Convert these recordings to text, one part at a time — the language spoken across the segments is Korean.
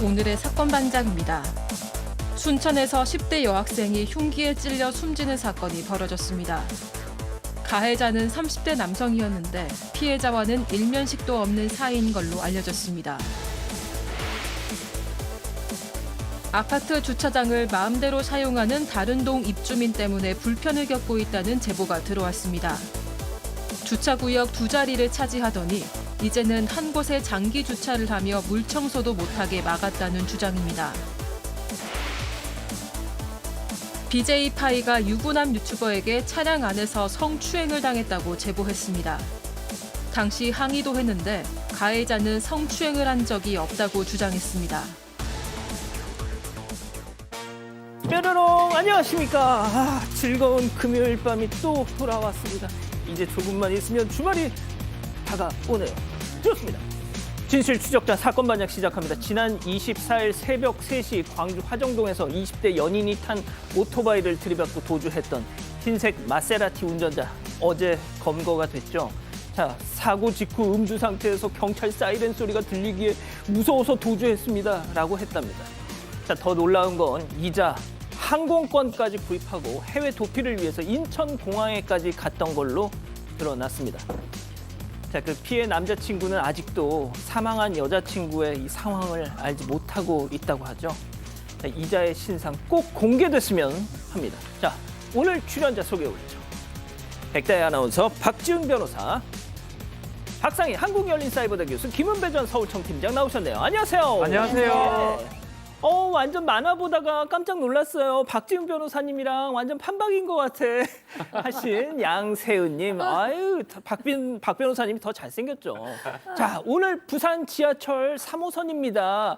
오늘의 사건 반장입니다. 순천에서 10대 여학생이 흉기에 찔려 숨지는 사건이 벌어졌습니다. 가해자는 30대 남성이었는데 피해자와는 일면식도 없는 사이인 걸로 알려졌습니다. 아파트 주차장을 마음대로 사용하는 다른 동 입주민 때문에 불편을 겪고 있다는 제보가 들어왔습니다. 주차구역 두 자리를 차지하더니 이제는 한 곳에 장기 주차를 하며 물 청소도 못하게 막았다는 주장입니다. BJ 파이가 유부남 유튜버에게 차량 안에서 성추행을 당했다고 제보했습니다. 당시 항의도 했는데 가해자는 성추행을 한 적이 없다고 주장했습니다. 뾰로롱 안녕하십니까. 즐거운 금요일 밤이 또 돌아왔습니다. 이제 조금만 있으면 주말이 다가오네요. 좋습니다. 진실 추적자 사건 반장 시작합니다. 지난 24일 새벽 3시 광주 화정동에서 20대 연인이 탄 오토바이를 들이받고 도주했던 흰색 마세라티 운전자 어제 검거가 됐죠. 자, 사고 직후 음주 상태에서 경찰 사이렌 소리가 들리기에 무서워서 도주했습니다 라고 했답니다. 자, 더 놀라운 건 이자 항공권까지 구입하고 해외 도피를 위해서 인천공항에까지 갔던 걸로 드러났습니다. 자, 그 피해 남자친구는 아직도 사망한 여자친구의 이 상황을 알지 못하고 있다고 하죠. 자, 이자의 신상 꼭 공개됐으면 합니다. 자, 오늘 출연자 소개해 올리죠. 백다혜 아나운서, 박지훈 변호사, 박상희 한국열린사이버대 교수, 김은배 전 서울청팀장 나오셨네요. 안녕하세요. 안녕하세요. 네. 완전 만화 보다가 깜짝 놀랐어요. 박지훈 변호사님이랑 완전 판박인 것 같아 하신 양세은님. 아유, 박 변호사님이 더 잘생겼죠. 자, 오늘 부산 지하철 3호선입니다.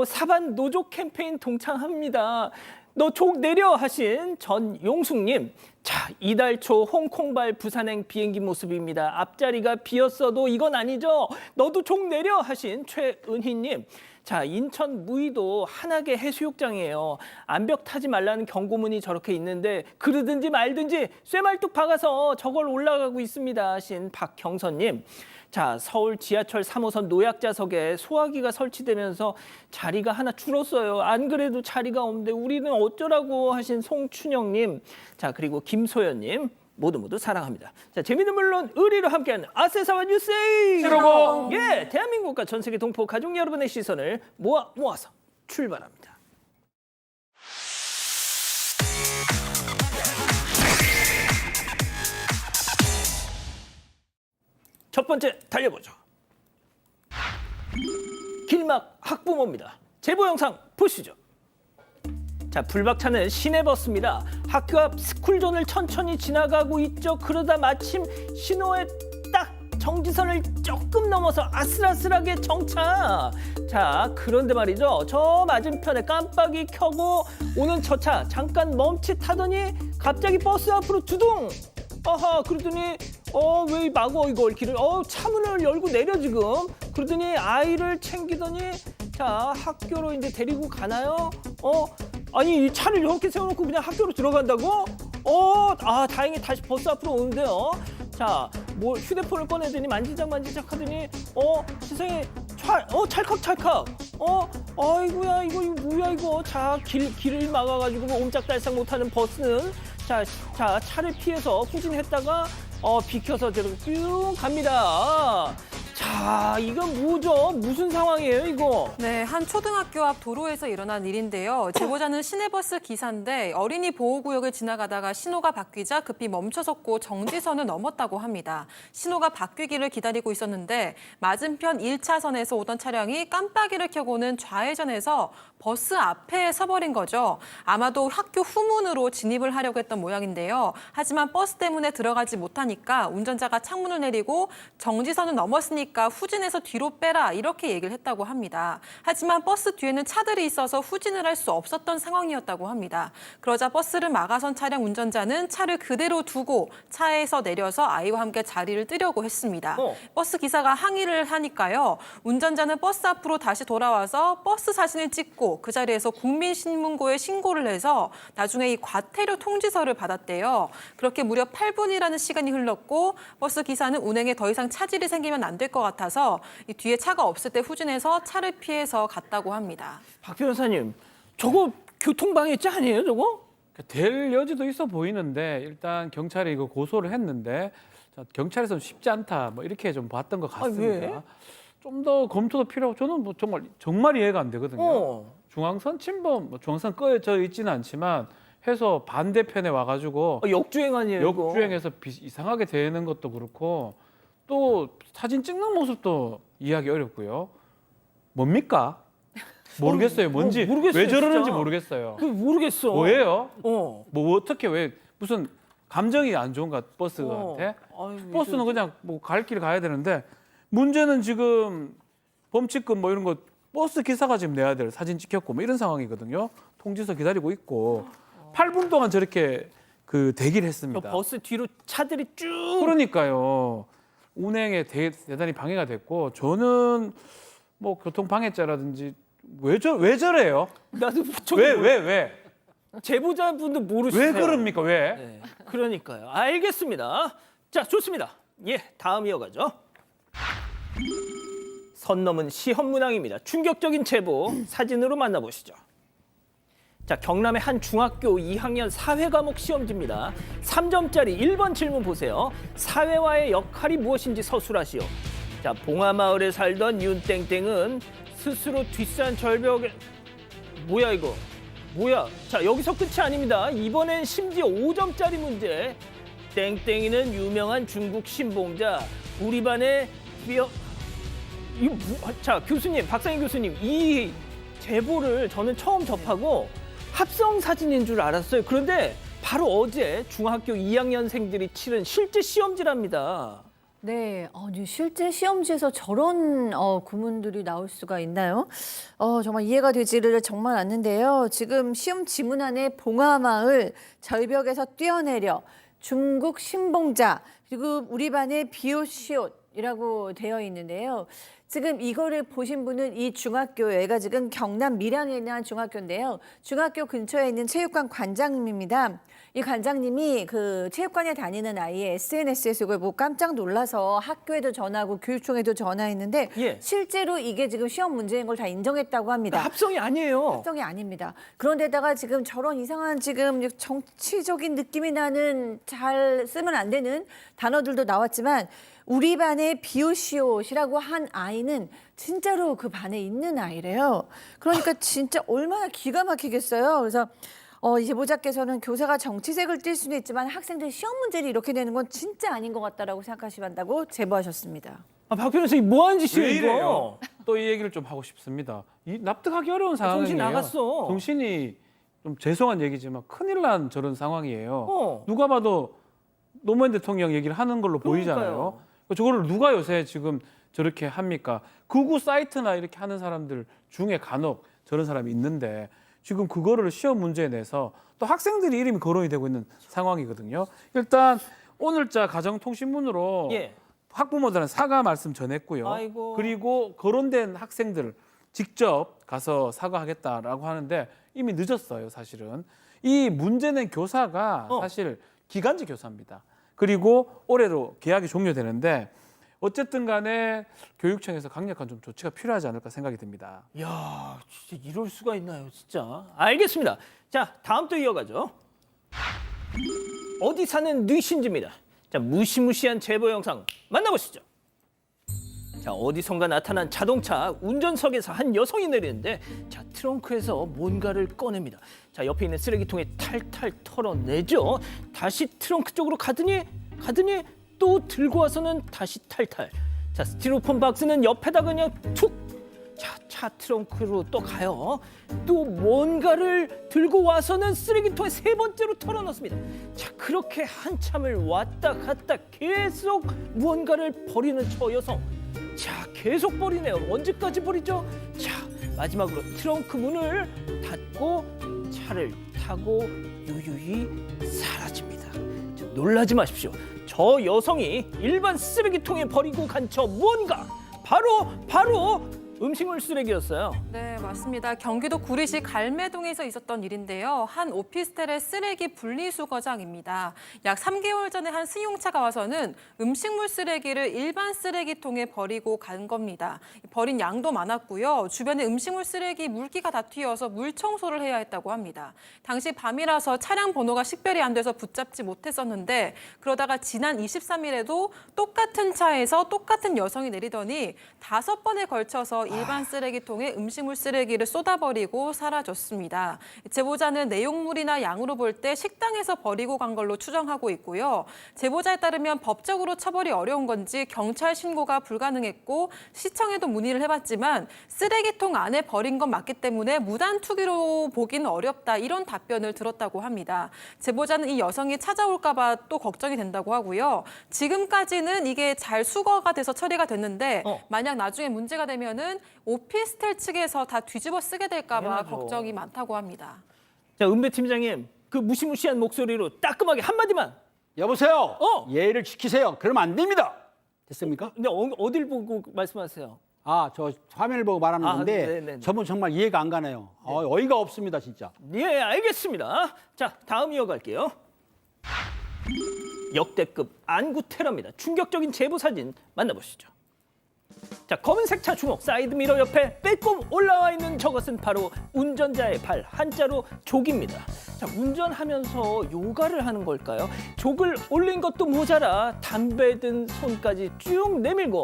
사반 노조 캠페인 동참합니다. 너 족 내려 하신 전용숙님. 자, 이달 초 홍콩발 부산행 비행기 모습입니다. 앞자리가 비었어도 이건 아니죠. 너도 족 내려 하신 최은희님. 자, 인천 무의도 한악의 해수욕장이에요. 암벽 타지 말라는 경고문이 저렇게 있는데 그러든지 말든지 쇠말뚝 박아서 저걸 올라가고 있습니다 하신 박경선님. 자, 서울 지하철 3호선 노약자석에 소화기가 설치되면서 자리가 하나 줄었어요. 안 그래도 자리가 없는데 우리는 어쩌라고 하신 송춘영님. 자, 그리고 김소연님. 모두 사랑합니다. 자, 재미는 물론 의리로 함께하는 아세사와 뉴스에이. 예, 대한민국과 전 세계 동포 가족 여러분의 시선을 모아서 출발합니다. 첫 번째 달려보죠. 길막 학부모입니다. 제보 영상 보시죠. 자, 불박차는 시내버스입니다. 학교 앞 스쿨존을 천천히 지나가고 있죠. 그러다 마침 신호에 딱 정지선을 조금 넘어서 아슬아슬하게 정차. 자, 그런데 말이죠. 저 맞은편에 깜빡이 켜고 오는 저 차 잠깐 멈칫하더니 갑자기 버스 앞으로 두둥. 그러더니 왜 막어 이걸 길을. 차문을 열고 내려 지금. 그러더니 아이를 챙기더니 자, 학교로 이제 데리고 가나요? 아니, 이 차를 이렇게 세워놓고 그냥 학교로 들어간다고? 다행히 다시 버스 앞으로 오는데요. 자, 뭐 휴대폰을 꺼내더니 만지작 하더니 세상에 찰칵. 아이고야, 이거 뭐야 이거. 자, 길을 막아가지고 뭐 옴짝달싹 못하는 버스는 자, 차를 피해서 후진했다가 비켜서 저렇게 쭉 갑니다. 자, 이건 뭐죠? 무슨 상황이에요, 이거? 네, 한 초등학교 앞 도로에서 일어난 일인데요. 제보자는 시내버스 기사인데 어린이 보호구역을 지나가다가 신호가 바뀌자 급히 멈춰섰고 정지선을 넘었다고 합니다. 신호가 바뀌기를 기다리고 있었는데 맞은편 1차선에서 오던 차량이 깜빡이를 켜고는 좌회전해서 버스 앞에 서버린 거죠. 아마도 학교 후문으로 진입을 하려고 했던 모양인데요. 하지만 버스 때문에 들어가지 못하니까 운전자가 창문을 내리고 정지선을 넘었으니까 후진해서 뒤로 빼라 이렇게 얘기를 했다고 합니다. 하지만 버스 뒤에는 차들이 있어서 후진을 할 수 없었던 상황이었다고 합니다. 그러자 버스를 막아선 차량 운전자는 차를 그대로 두고 차에서 내려서 아이와 함께 자리를 뜨려고 했습니다. 버스 기사가 항의를 하니까요. 운전자는 버스 앞으로 다시 돌아와서 버스 사진을 찍고 그 자리에서 국민신문고에 신고를 해서 나중에 이 과태료 통지서를 받았대요. 그렇게 무려 8분이라는 시간이 흘렀고 버스 기사는 운행에 더 이상 차질이 생기면 안 될 것 같아서 이 뒤에 차가 없을 때 후진해서 차를 피해서 갔다고 합니다. 박 변호사님, 저거 교통방해죄 아니에요, 저거? 될 여지도 있어 보이는데 일단 경찰이 이거 고소를 했는데 경찰에서는 쉽지 않다 뭐 이렇게 좀 봤던 것 왜? 같습니다. 좀 더 검토도 필요하고 저는 뭐 정말 이해가 안 되거든요. 중앙선 침범, 뭐 중앙선 꺼져 있지는 않지만 해서 반대편에 와가지고 역주행 아니에요, 이거? 역주행해서 이상하게 되는 것도 그렇고 또 사진 찍는 모습도 이해하기 어렵고요. 뭡니까? 모르겠어요. 뭔지 모르겠어요, 왜 저러는지 진짜. 모르겠어요. 모르겠어. 뭐예요? 어. 뭐 어떻게 왜 무슨 감정이 안 좋은가 버스한테? 아유, 버스는 그냥 뭐 갈 길 가야 되는데 문제는 지금 범칙금 뭐 이런 거 버스 기사가 지금 내야 될 사진 찍혔고 뭐 이런 상황이거든요. 통지서 기다리고 있고 8분 동안 저렇게 그 대기를 저 했습니다. 버스 뒤로 차들이 쭉. 그러니까요. 운행에 대단히 방해가 됐고 저는 뭐 교통 방해죄라든지 왜 저래요? 나도 왜? 제보자분도 모르시죠? 왜 그럽니까? 왜? 네, 그러니까요. 알겠습니다. 자, 좋습니다. 예, 다음 이어가죠. 선 넘은 시험 문항입니다. 충격적인 제보 사진으로 만나보시죠. 자, 경남의 한 중학교 2학년 사회 과목 시험지입니다. 3점짜리 1번 질문 보세요. 사회와의 역할이 무엇인지 서술하시오. 자, 봉하마을에 살던 윤땡땡은 스스로 뒷산 절벽에 뭐야 이거? 뭐야? 자, 여기서 끝이 아닙니다. 이번엔 심지어 5점짜리 문제. 땡땡이는 유명한 중국 신봉자. 우리 반의 자, 교수님, 박상희 교수님, 이 제보를 저는 처음 접하고 합성 사진인 줄 알았어요. 그런데 바로 어제 중학교 2학년생들이 치른 실제 시험지랍니다. 네, 실제 시험지에서 저런 구문들이 나올 수가 있나요? 정말 이해가 되지를 정말 않는데요. 지금 시험 지문 안에 봉하마을 절벽에서 뛰어내려 중국 신봉자 그리고 우리 반의 비옷시옷이라고 되어 있는데요. 지금 이거를 보신 분은 이 중학교, 얘가 지금 경남 밀양에 있는 한 중학교인데요. 중학교 근처에 있는 체육관 관장님입니다. 이 관장님이 그 체육관에 다니는 아이의 SNS에서 이걸 보고 깜짝 놀라서 학교에도 전화하고 교육청에도 전화했는데 예. 실제로 이게 지금 시험 문제인 걸 다 인정했다고 합니다. 합성이 아니에요. 합성이 아닙니다. 그런데다가 지금 저런 이상한 지금 정치적인 느낌이 나는 잘 쓰면 안 되는 단어들도 나왔지만 우리 반의 비오시옷이라고 한 아이는 진짜로 그 반에 있는 아이래요. 그러니까 진짜 얼마나 기가 막히겠어요. 그래서 이 제보자께서는 교사가 정치색을 띨 수는 있지만 학생들 시험 문제를 이렇게 내는 건 진짜 아닌 것 같다라고 생각하시한다고 제보하셨습니다. 박 변호사님 뭐 하는 짓이에요, 왜 이거? 이래요? 또 이 얘기를 좀 하고 싶습니다. 납득하기 어려운 상황이에요. 정신 나갔어. 정신이 좀 죄송한 얘기지만 큰일 난 저런 상황이에요. 누가 봐도 노무현 대통령 얘기를 하는 걸로 보이잖아요. 저거를 누가 요새 지금 저렇게 합니까? 극우 사이트나 이렇게 하는 사람들 중에 간혹 저런 사람이 있는데 지금 그거를 시험 문제에 내서 또 학생들이 이름이 거론이 되고 있는 상황이거든요. 일단 오늘자 가정통신문으로 예. 학부모들은 사과 말씀 전했고요. 아이고. 그리고 거론된 학생들 직접 가서 사과하겠다라고 하는데 이미 늦었어요, 사실은. 이 문제 낸 교사가 사실 기간제 교사입니다. 그리고 올해로 계약이 종료되는데 어쨌든 간에 교육청에서 강력한 좀 조치가 필요하지 않을까 생각이 듭니다. 야, 진짜 이럴 수가 있나요, 진짜. 알겠습니다. 자, 다음 또 이어가죠. 어디 사는 뉘신지입니다. 자, 무시무시한 제보 영상 만나보시죠. 자, 어디선가 나타난 자동차 운전석에서 한 여성이 내리는데 자, 트렁크에서 뭔가를 꺼냅니다. 자, 옆에 있는 쓰레기통에 탈탈 털어내죠. 다시 트렁크 쪽으로 가더니 또 들고 와서는 다시 탈탈. 자, 스티로폼 박스는 옆에다 그냥 툭. 자, 차 트렁크로 또 가요. 또 뭔가를 들고 와서는 쓰레기통에 세 번째로 털어넣습니다. 자, 그렇게 한참을 왔다 갔다 계속 무언가를 버리는 저 여성. 자, 계속 버리네요. 언제까지 버리죠? 자, 마지막으로 트렁크 문을 닫고 차를 타고 유유히 사라집니다. 자, 놀라지 마십시오. 저 여성이 일반 쓰레기통에 버리고 간 저 무언가 바로 음식물 쓰레기였어요. 네, 맞습니다. 경기도 구리시 갈매동에서 있었던 일인데요. 한 오피스텔의 쓰레기 분리수거장입니다. 약 3개월 전에 한 승용차가 와서는 음식물 쓰레기를 일반 쓰레기통에 버리고 간 겁니다. 버린 양도 많았고요. 주변에 음식물 쓰레기 물기가 다 튀어서 물 청소를 해야 했다고 합니다. 당시 밤이라서 차량 번호가 식별이 안 돼서 붙잡지 못했었는데 그러다가 지난 23일에도 똑같은 차에서 똑같은 여성이 내리더니 5번에 걸쳐서 일반 쓰레기통에 음식물 쓰레기를 쏟아버리고 사라졌습니다. 제보자는 내용물이나 양으로 볼 때 식당에서 버리고 간 걸로 추정하고 있고요. 제보자에 따르면 법적으로 처벌이 어려운 건지 경찰 신고가 불가능했고 시청에도 문의를 해봤지만 쓰레기통 안에 버린 건 맞기 때문에 무단 투기로 보기는 어렵다 이런 답변을 들었다고 합니다. 제보자는 이 여성이 찾아올까 봐 또 걱정이 된다고 하고요. 지금까지는 이게 잘 수거가 돼서 처리가 됐는데 만약 나중에 문제가 되면은 오피스텔 측에서 다 뒤집어 쓰게 될까 봐 당연하죠. 걱정이 많다고 합니다. 자, 은배 팀장님, 그 무시무시한 목소리로 따끔하게 한마디만. 여보세요. 어. 예의를 지키세요. 그러면 안 됩니다. 됐습니까? 근데 어딜 보고 말씀하세요? 아, 저 화면을 보고 말하는 아, 건데 네네네. 저분 정말 이해가 안 가네요. 어이가 없습니다, 진짜. 예, 알겠습니다. 자, 다음 이어갈게요. 역대급 안구 테러입니다. 충격적인 제보 사진 만나보시죠. 자, 검은색 차 주목 사이드미러 옆에 빼꼼 올라와 있는 저것은 바로 운전자의 발, 한자로 족입니다. 자, 운전하면서 요가를 하는 걸까요? 족을 올린 것도 모자라 담배 든 손까지 쭉 내밀고,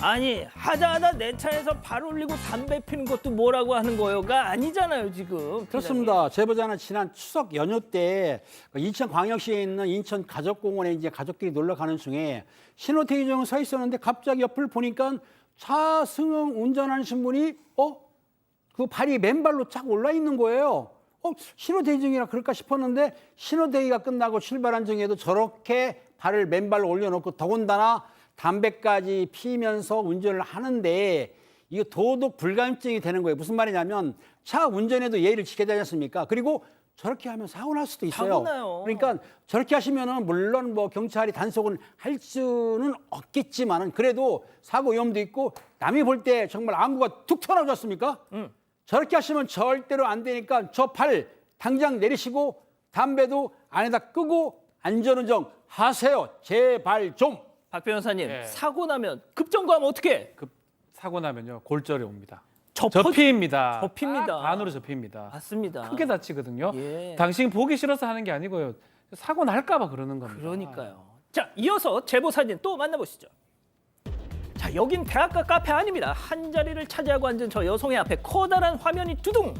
아니 하다 내 차에서 발 올리고 담배 피는 것도 뭐라고 하는 거요가 아니잖아요 지금. 그렇습니다. 제보자는 지난 추석 연휴 때 인천광역시에 있는 인천 가족공원에 이제 가족끼리 놀러 가는 중에 신호대기 중에 서 있었는데 갑자기 옆을 보니까 차 승용 운전하시는 분이 그 발이 맨발로 쫙 올라 있는 거예요. 신호대기 중이라 그럴까 싶었는데 신호대기가 끝나고 출발한 중에도 저렇게 발을 맨발로 올려놓고 더군다나 담배까지 피면서 운전을 하는데 이거 도덕 불감증이 되는 거예요. 무슨 말이냐면 차 운전에도 예의를 지켜야 되지 않습니까? 그리고 저렇게 하면 사고 날 수도 있어요. 사고 나요. 그러니까 저렇게 하시면은 물론 뭐 경찰이 단속은 할 수는 없겠지만은 그래도 사고 위험도 있고 남이 볼 때 정말 안구가 툭 튀어나오지 않습니까? 저렇게 하시면 절대로 안 되니까 저 팔 당장 내리시고 담배도 안에다 끄고 안전운전 하세요. 제발 좀. 박 변호사님, 예. 사고 나면 급정거하면 어떻게? 사고 나면요 골절이 옵니다. 접힙니다. 접힙니다. 안으로 접힙니다. 맞습니다. 크게 다치거든요. 예. 당신 보기 싫어서 하는 게 아니고요. 사고 날까 봐 그러는 겁니다. 그러니까요. 자, 이어서 제보 사진 또 만나보시죠. 자, 여긴 대학가 카페 아닙니다. 한 자리를 차지하고 앉은 저 여성의 앞에 커다란 화면이 두둥.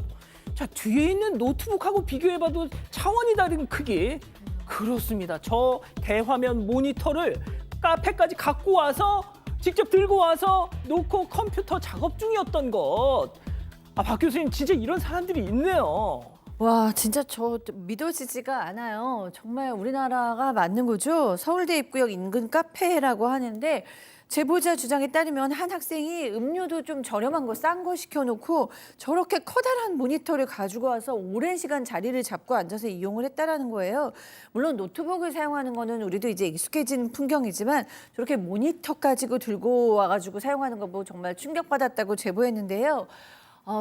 자, 뒤에 있는 노트북하고 비교해봐도 차원이 다른 크기. 그렇습니다. 저 대화면 모니터를 카페까지 갖고 와서 직접 들고 와서 놓고 컴퓨터 작업 중이었던 것. 아, 박 교수님, 진짜 이런 사람들이 있네요. 와, 진짜 저 믿어지지가 않아요. 정말 우리나라가 맞는 거죠. 서울대 입구역 인근 카페라고 하는데 제보자 주장에 따르면 한 학생이 음료도 좀 저렴한 거 싼 거 시켜놓고 저렇게 커다란 모니터를 가지고 와서 오랜 시간 자리를 잡고 앉아서 이용을 했다라는 거예요. 물론 노트북을 사용하는 거는 우리도 이제 익숙해진 풍경이지만 저렇게 모니터 가지고 들고 와가지고 사용하는 거 보고 정말 충격받았다고 제보했는데요.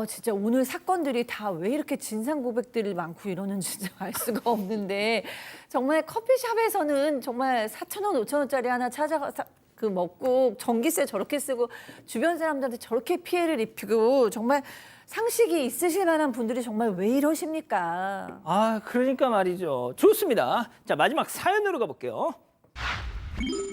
진짜 오늘 사건들이 다 왜 이렇게 진상 고백들이 많고 이러는지 알 수가 없는데 정말 커피숍에서는 정말 4,000원, 5,000원짜리 하나 찾아가서 먹고 전기세 저렇게 쓰고 주변 사람들한테 저렇게 피해를 입히고 정말 상식이 있으실 만한 분들이 정말 왜 이러십니까? 아, 그러니까 말이죠. 좋습니다. 자, 마지막 사연으로 가볼게요.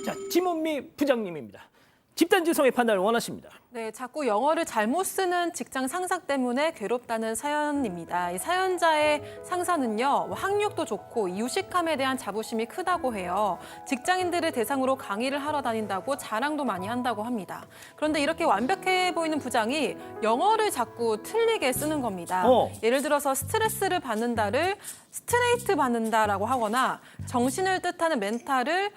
자, 지문미 부장님입니다. 집단지성의 판단을 원하십니다. 네, 자꾸 영어를 잘못 쓰는 직장 상사 때문에 괴롭다는 사연입니다. 이 사연자의 상사는요, 학력도 좋고 유식함에 대한 자부심이 크다고 해요. 직장인들을 대상으로 강의를 하러 다닌다고 자랑도 많이 한다고 합니다. 그런데 이렇게 완벽해 보이는 부장이 영어를 자꾸 틀리게 쓰는 겁니다. 예를 들어서 스트레스를 받는다를 스트레이트 받는다라고 하거나 정신을 뜻하는 멘탈을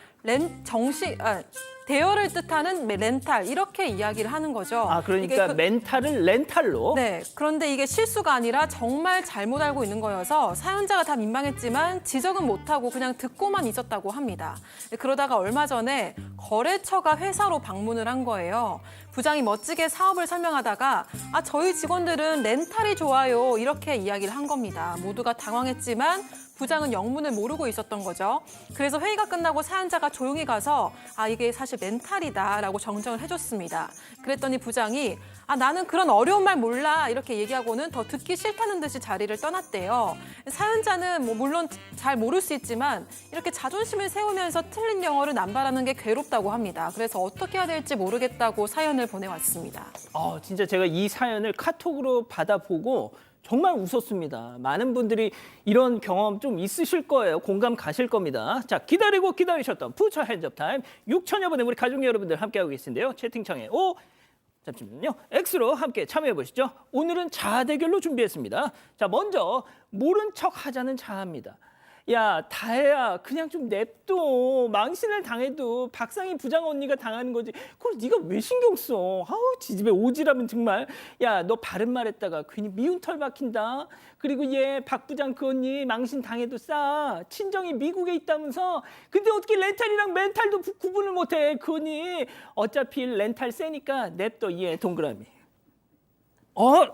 대여를 뜻하는 렌탈 이렇게 이야기를 하는 거죠. 아, 그러니까 멘탈을 렌탈로? 네, 그런데 이게 실수가 아니라 정말 잘못 알고 있는 거여서 사연자가 다 민망했지만 지적은 못하고 그냥 듣고만 있었다고 합니다. 그러다가 얼마 전에 거래처가 회사로 방문을 한 거예요. 부장이 멋지게 사업을 설명하다가 저희 직원들은 렌탈이 좋아요 이렇게 이야기를 한 겁니다. 모두가 당황했지만 부장은 영문을 모르고 있었던 거죠. 그래서 회의가 끝나고 사연자가 조용히 가서 이게 사실 렌탈이다라고 정정을 해줬습니다. 그랬더니 부장이 나는 그런 어려운 말 몰라 이렇게 얘기하고는 더 듣기 싫다는 듯이 자리를 떠났대요. 사연자는 물론 잘 모를 수 있지만 이렇게 자존심을 세우면서 틀린 영어를 남발하는 게 괴롭다고 합니다. 그래서 어떻게 해야 될지 모르겠다고 사연을 보내왔습니다. 진짜 제가 이 사연을 카톡으로 받아보고 정말 웃었습니다. 많은 분들이 이런 경험 좀 있으실 거예요. 공감 가실 겁니다. 자, 기다리고 기다리셨던 퓨처 핸즈업 타임 6천여 분의 우리 가족 여러분들 함께하고 계신데요. 채팅창에 잠시만요. X로 함께 참여해 보시죠. 오늘은 자아 대결로 준비했습니다. 자, 먼저 모른 척 하자는 자아입니다. 야, 다혜야, 그냥 좀 냅둬. 망신을 당해도 박상희 부장 언니가 당하는 거지. 그걸 네가 왜 신경 써? 지집에 오지라면 정말. 야, 너 바른 말 했다가 괜히 미운 털 박힌다. 그리고 얘 박 부장 그 언니 망신 당해도 싸. 친정이 미국에 있다면서. 근데 어떻게 렌탈이랑 멘탈도 구분을 못해. 그 언니. 어차피 렌탈 세니까 냅둬. 얘 동그라미.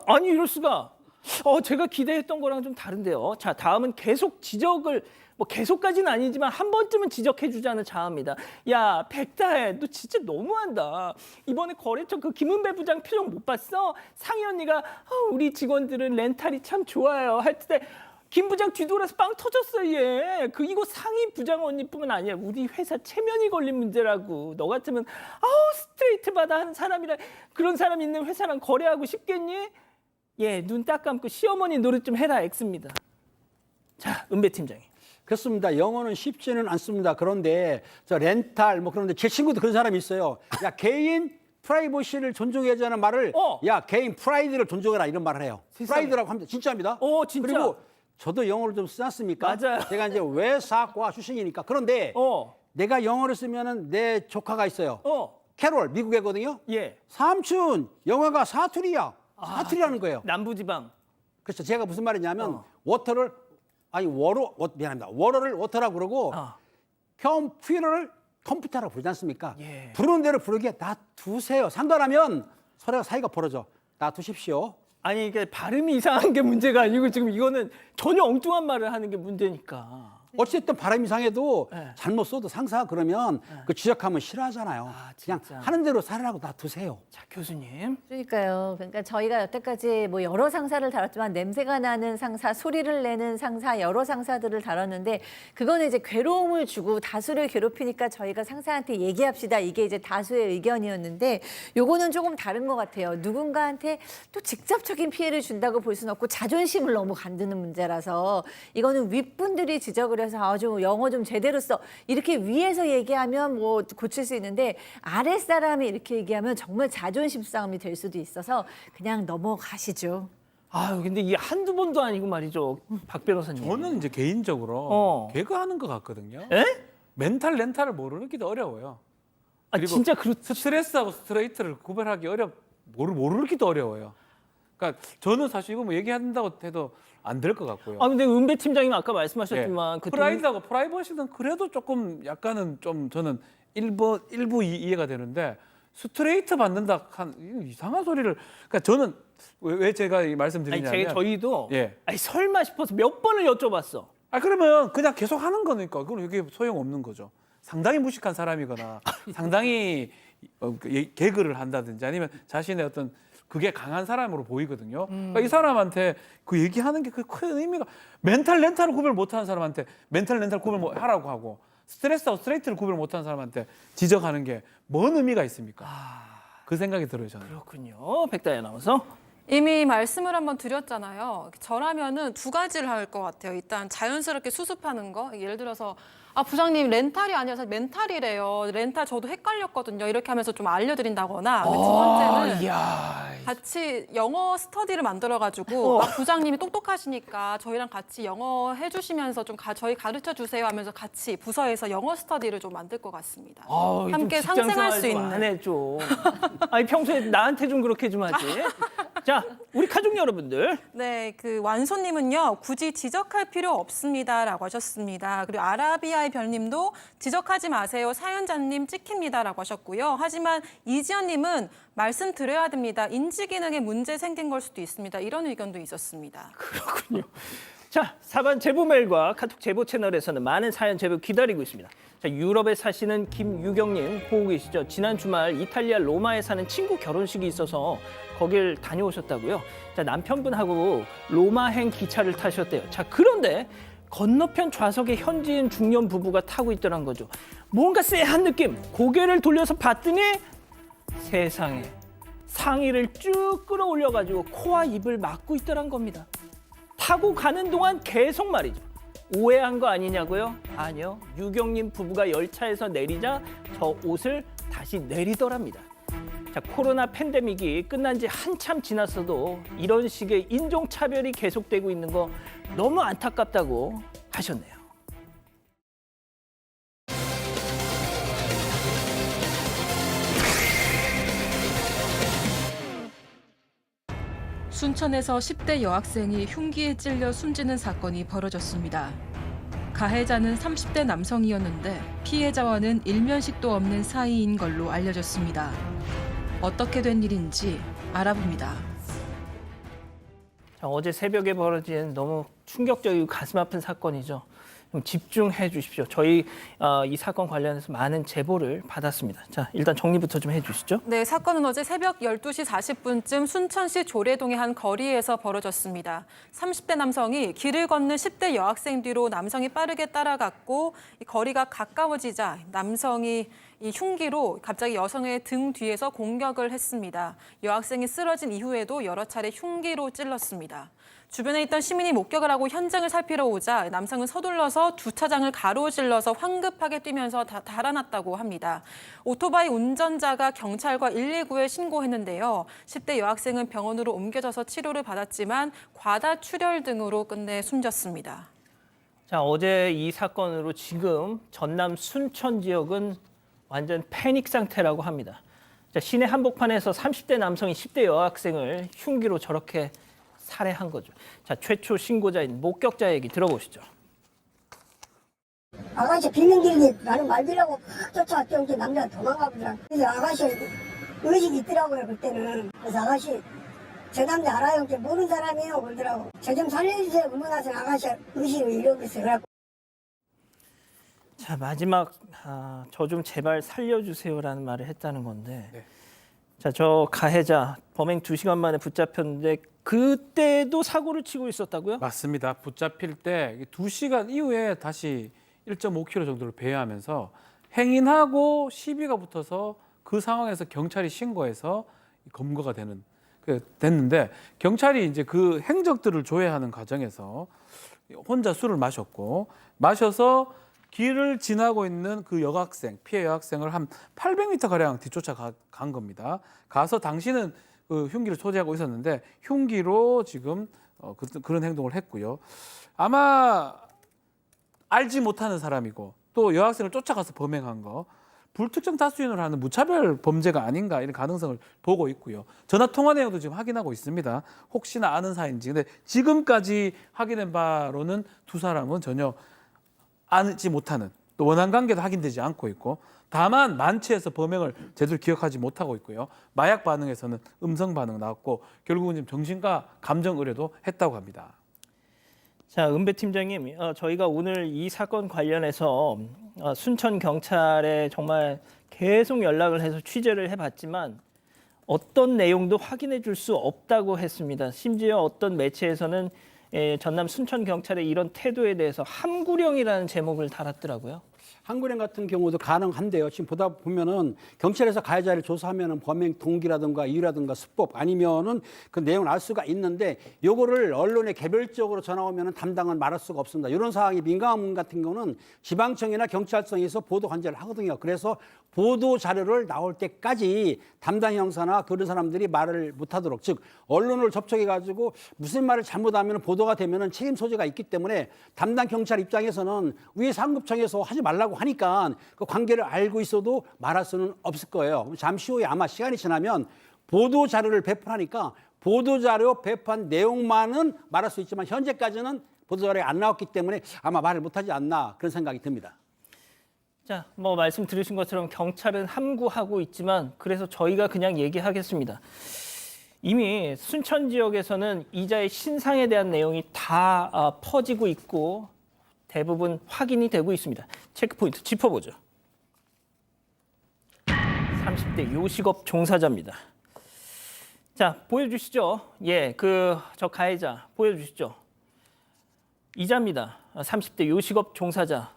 아니 이럴 수가. 제가 기대했던 거랑 좀 다른데요. 자, 다음은 계속 지적을, 계속까지는 아니지만 한 번쯤은 지적해주자는 자아입니다. 야, 백다혜, 너 진짜 너무한다. 이번에 거래처 그 김은배 부장 표정 못 봤어? 상희 언니가 우리 직원들은 렌탈이 참 좋아요 할 때 김 부장 뒤돌아서 빵 터졌어 얘. 이거 상희 부장 언니뿐만 아니라 우리 회사 체면이 걸린 문제라고. 너 같으면 스트레이트 받아 하는 사람이라 그런 사람 있는 회사랑 거래하고 싶겠니? 눈 딱 감고 시어머니 노릇 좀 해라 X입니다. 자, 은배 팀장이. 그렇습니다. 영어는 쉽지는 않습니다. 그런데 저 렌탈 그런데 제 친구도 그런 사람이 있어요. 야, 개인 프라이버시를 존중해야지 말을 야, 개인 프라이드를 존중해라 이런 말을 해요. 프라이드라고 합니다. 진짜입니다. 진짜. 그리고 저도 영어를 좀 쓰지 않습니까? 맞아요. 제가 이제 외사과 출신이니까. 그런데 내가 영어를 쓰면은 내 조카가 있어요. 캐롤 미국애거든요. 예. 삼촌 영어가 사투리야. 사투리라는 거예요. 남부지방. 그렇죠. 제가 무슨 말이냐면 워터를 미안합니다. 워터를 워터라고 그러고 컴퓨터를 컴퓨터라고 부르지 않습니까? 예. 부르는 대로 부르게 놔두세요. 상관하면 서로가 사이가 벌어져. 놔두십시오. 아니 이게 발음이 이상한 게 문제가 아니고 지금 이거는 전혀 엉뚱한 말을 하는 게 문제니까. 어쨌든 발음 이상해도 네. 잘못 써도 상사가 그러면 그 지적하면 싫어하잖아요. 그냥 진짜. 하는 대로 살으라고 놔두세요. 자, 교수님. 그러니까요. 그러니까 저희가 여태까지 여러 상사를 다뤘지만 냄새가 나는 상사, 소리를 내는 상사, 여러 상사들을 다뤘는데 그거는 이제 괴로움을 주고 다수를 괴롭히니까 저희가 상사한테 얘기합시다. 이게 이제 다수의 의견이었는데 요거는 조금 다른 것 같아요. 누군가한테 또 직접적인 피해를 준다고 볼 수는 없고 자존심을 너무 간드는 문제라서 이거는 윗분들이 지적을 해서 좀 영어 좀 제대로 써. 이렇게 위에서 얘기하면 고칠 수 있는데 아랫사람이 이렇게 얘기하면 정말 자존심 싸움이 될 수도 있어서 그냥 넘어가시죠. 근데 이게 한두 번도 아니고 말이죠. 박 변호사님. 저는 이제 개인적으로 개그하는 것 같거든요. 에? 멘탈 렌탈을 모르기도 어려워요. 그리고 진짜 스트레스하고 스트레이트를 구별하기 모르기도 어려워요. 그러니까 저는 사실 이거 얘기한다고 해도 안 될 것 같고요. 근데 은배 팀장님 아까 말씀하셨지만 그 프라이드하고 프라이버시는 그래도 조금 약간은 좀 저는 일부 이해가 되는데 스트레이트 받는다 한 이상한 소리를 그러니까 저는 왜 제가 이 말씀드리냐면 저희도 설마 싶어서 몇 번을 여쭤봤어. 그러면 그냥 계속 하는 거니까 그건 이게 소용없는 거죠. 상당히 무식한 사람이거나 상당히 개그를 한다든지 아니면 자신의 어떤 그게 강한 사람으로 보이거든요. 그러니까 이 사람한테 그 얘기하는 게 그 큰 의미가 멘탈 렌탈을 구별 못하는 사람한테 멘탈 렌탈 구별 하라고 하고 스트레스하고 스트레이트를 구별 못하는 사람한테 지적하는 게 뭔 의미가 있습니까? 그 생각이 들어요 저는. 그렇군요. 백다혜 아나운서. 이미 말씀을 한번 드렸잖아요. 저라면은 두 가지를 할 것 같아요. 일단 자연스럽게 수습하는 거. 예를 들어서 부장님 렌탈이 아니라서 멘탈이래요. 렌탈 저도 헷갈렸거든요. 이렇게 하면서 좀 알려드린다거나. 두 번째는 같이 영어 스터디를 만들어가지고 부장님이 똑똑하시니까 저희랑 같이 영어 해주시면서 좀 저희 가르쳐 주세요 하면서 같이 부서에서 영어 스터디를 좀 만들 것 같습니다. 함께 상생할 수 있는. 안 해줘. 평소에 나한테 좀 그렇게 좀 하지. 자, 우리 가족 여러분들. 네, 그 완소님은요, 굳이 지적할 필요 없습니다라고 하셨습니다. 그리고 아라비아의 별님도 지적하지 마세요. 사연자님 찍힙니다라고 하셨고요. 하지만 이지연님은 말씀드려야 됩니다. 인지 기능에 문제 생긴 걸 수도 있습니다. 이런 의견도 있었습니다. 그렇군요. 자, 사반 제보 메일과 카톡 제보 채널에서는 많은 사연 제보 기다리고 있습니다. 자, 유럽에 사시는 김유경님 보고 계시죠? 지난 주말 이탈리아 로마에 사는 친구 결혼식이 있어서 거길 다녀오셨다고요. 자, 남편분하고 로마행 기차를 타셨대요. 자, 그런데 건너편 좌석에 현지인 중년 부부가 타고 있더란 거죠. 뭔가 쎄한 느낌. 고개를 돌려서 봤더니 세상에 상의를 쭉 끌어올려가지고 코와 입을 막고 있더란 겁니다. 타고 가는 동안 계속 말이죠. 오해한 거 아니냐고요? 아니요. 유경님 부부가 열차에서 내리자 저 옷을 다시 내리더랍니다. 자, 코로나 팬데믹이 끝난 지 한참 지났어도 이런 식의 인종차별이 계속되고 있는 거 너무 안타깝다고 하셨네요. 순천에서 10대 여학생이 흉기에 찔려 숨지는 사건이 벌어졌습니다. 가해자는 30대 남성이었는데 피해자와는 일면식도 없는 사이인 걸로 알려졌습니다. 어떻게 된 일인지 알아봅니다. 자, 어제 새벽에 벌어진 너무 충격적이고 가슴 아픈 사건이죠. 좀 집중해 주십시오. 저희 이 사건 관련해서 많은 제보를 받았습니다. 자, 일단 정리부터 좀 해주시죠. 네, 사건은 어제 새벽 12시 40분쯤 순천시 조례동의 한 거리에서 벌어졌습니다. 30대 남성이 길을 걷는 10대 여학생 뒤로 남성이 빠르게 따라갔고 이 거리가 가까워지자 남성이 이 흉기로 갑자기 여성의 등 뒤에서 공격을 했습니다. 여학생이 쓰러진 이후에도 여러 차례 흉기로 찔렀습니다. 주변에 있던 시민이 목격을 하고 현장을 살피러 오자 남성은 서둘러서 주차장을 가로질러서 황급하게 뛰면서 달아났다고 합니다. 오토바이 운전자가 경찰과 119에 신고했는데요. 10대 여학생은 병원으로 옮겨져서 치료를 받았지만 과다출혈 등으로 끝내 숨졌습니다. 자, 어제 이 사건으로 지금 전남 순천 지역은 완전 패닉 상태라고 합니다. 자, 시내 한복판에서 30대 남성이 10대 여학생을 흉기로 저렇게 살해한 거죠. 자, 최초 신고자인 목격자 얘기 들어보시죠. 아가씨 비명지르니 나는 말들라고 쫓아왔더니 이제 남자가 도망가 보더라. 그래서 아가씨 의식이 있더라고요 그때는. 그래서 아가씨 저 남자 알아요? 이제 모르는 사람이에요 그러더라고. 저 좀 살려주세요. 그러고 나서 아가씨 의식을 잃어버렸어요. 그래갖고 자, 마지막 저 좀 제발 살려주세요라는 말을 했다는 건데 네. 자, 저 가해자 범행 2시간 만에 붙잡혔는데 그때도 사고를 치고 있었다고요? 맞습니다. 붙잡힐 때 2시간 이후에 다시 1.5km 정도를 배회하면서 행인하고 시비가 붙어서 그 상황에서 경찰이 신고해서 검거가 됐는데 경찰이 이제 그 행적들을 조회하는 과정에서 혼자 술을 마셔서 길을 지나고 있는 그 여학생, 피해 여학생을 한 800m 가량 뒤쫓아 간 겁니다. 가서 당시는 그 흉기를 소지하고 있었는데 흉기로 지금 그런 행동을 했고요. 아마 알지 못하는 사람이고 또 여학생을 쫓아가서 범행한 거 불특정 다수인으로 하는 무차별 범죄가 아닌가 이런 가능성을 보고 있고요. 전화 통화 내용도 지금 확인하고 있습니다. 혹시나 아는 사이인지. 근데 지금까지 확인된 바로는 두 사람은 전혀 알지 못하는 또 원한 관계도 확인되지 않고 있고 다만 만취해서 범행을 제대로 기억하지 못하고 있고요. 마약 반응에서는 음성 반응 나왔고 결국은 지금 정신과 감정 의뢰도 했다고 합니다. 자, 은배 팀장님, 저희가 오늘 이 사건 관련해서 순천 경찰에 정말 계속 연락을 해서 취재를 해봤지만 어떤 내용도 확인해 줄 수 없다고 했습니다. 심지어 어떤 매체에서는 전남 순천 경찰의 이런 태도에 대해서 함구령이라는 제목을 달았더라고요. 한국행 같은 경우도 가능한데요. 지금 보다 보면은 경찰에서 가해자를 조사하면은 범행 동기라든가 이유라든가 수법 아니면은 그 내용을 알 수가 있는데 요거를 언론에 개별적으로 전화 오면은 담당은 말할 수가 없습니다. 이런 사항이 민감한 문 같은 경우는 지방청이나 경찰청에서 보도 관제를 하거든요. 그래서 보도 자료를 나올 때까지 담당 형사나 그런 사람들이 말을 못하도록 즉 언론을 접촉해 가지고 무슨 말을 잘못하면 보도가 되면은 책임 소재가 있기 때문에 담당 경찰 입장에서는 위에 상급청에서 하지 말라고 하니까 그 관계를 알고 있어도 말할 수는 없을 거예요. 잠시 후에 아마 시간이 지나면 보도 자료를 배포하니까 보도자료 배포한 내용만은 말할 수 있지만 현재까지는 보도자료가 안 나왔기 때문에 아마 말을 못하지 않나 그런 생각이 듭니다. 자, 뭐 말씀 들으신 것처럼 경찰은 함구하고 있지만 그래서 저희가 그냥 얘기하겠습니다. 이미 순천 지역에서는 이자의 신상에 대한 내용이 다 퍼지고 있고 대부분 확인이 되고 있습니다. 체크포인트 짚어보죠. 30대 요식업 종사자입니다. 자, 보여주시죠. 예, 저 가해자 보여주시죠. 이자입니다. 30대 요식업 종사자.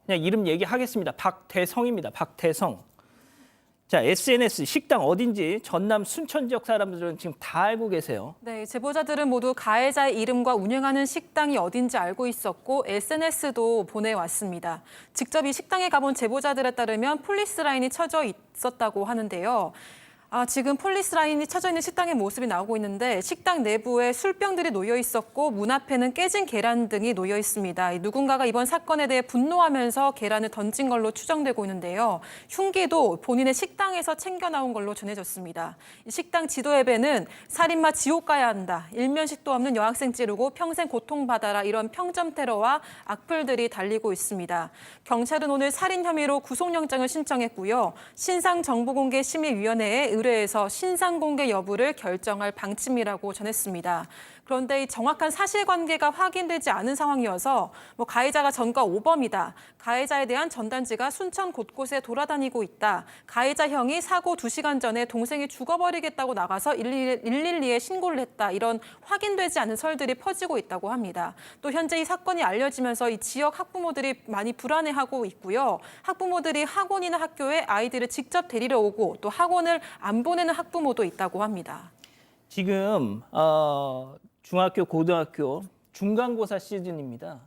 그냥 이름 얘기하겠습니다. 박대성입니다. 박대성. 자, SNS 식당 어딘지 전남 순천 지역 사람들은 지금 다 알고 계세요. 네, 제보자들은 모두 가해자의 이름과 운영하는 식당이 어딘지 알고 있었고 SNS도 보내왔습니다. 직접 이 식당에 가본 제보자들에 따르면 폴리스 라인이 쳐져 있었다고 하는데요. 지금 폴리스 라인이 쳐져 있는 식당의 모습이 나오고 있는데 식당 내부에 술병들이 놓여 있었고 문 앞에는 깨진 계란 등이 놓여 있습니다. 누군가가 이번 사건에 대해 분노하면서 계란을 던진 걸로 추정되고 있는데요. 흉기도 본인의 식당에서 챙겨 나온 걸로 전해졌습니다. 이 식당 지도 앱에는 살인마 지옥 가야 한다. 일면식도 없는 여학생 찌르고 평생 고통받아라. 이런 평점 테러와 악플들이 달리고 있습니다. 경찰은 오늘 살인 혐의로 구속영장을 신청했고요. 신상정보공개심의위원회에 의뢰해서 신상 공개 여부를 결정할 방침이라고 전했습니다. 그런데 이 정확한 사실관계가 확인되지 않은 상황이어서 가해자가 전과 5범이다. 가해자에 대한 전단지가 순천 곳곳에 돌아다니고 있다. 가해자 형이 사고 2시간 전에 동생이 죽어버리겠다고 나가서 112에 신고를 했다. 이런 확인되지 않은 설들이 퍼지고 있다고 합니다. 또 현재 이 사건이 알려지면서 이 지역 학부모들이 많이 불안해하고 있고요. 학부모들이 학원이나 학교에 아이들을 직접 데리러 오고 또 학원을 안 보내는 학부모도 있다고 합니다. 지금 중학교, 고등학교, 중간고사 시즌입니다.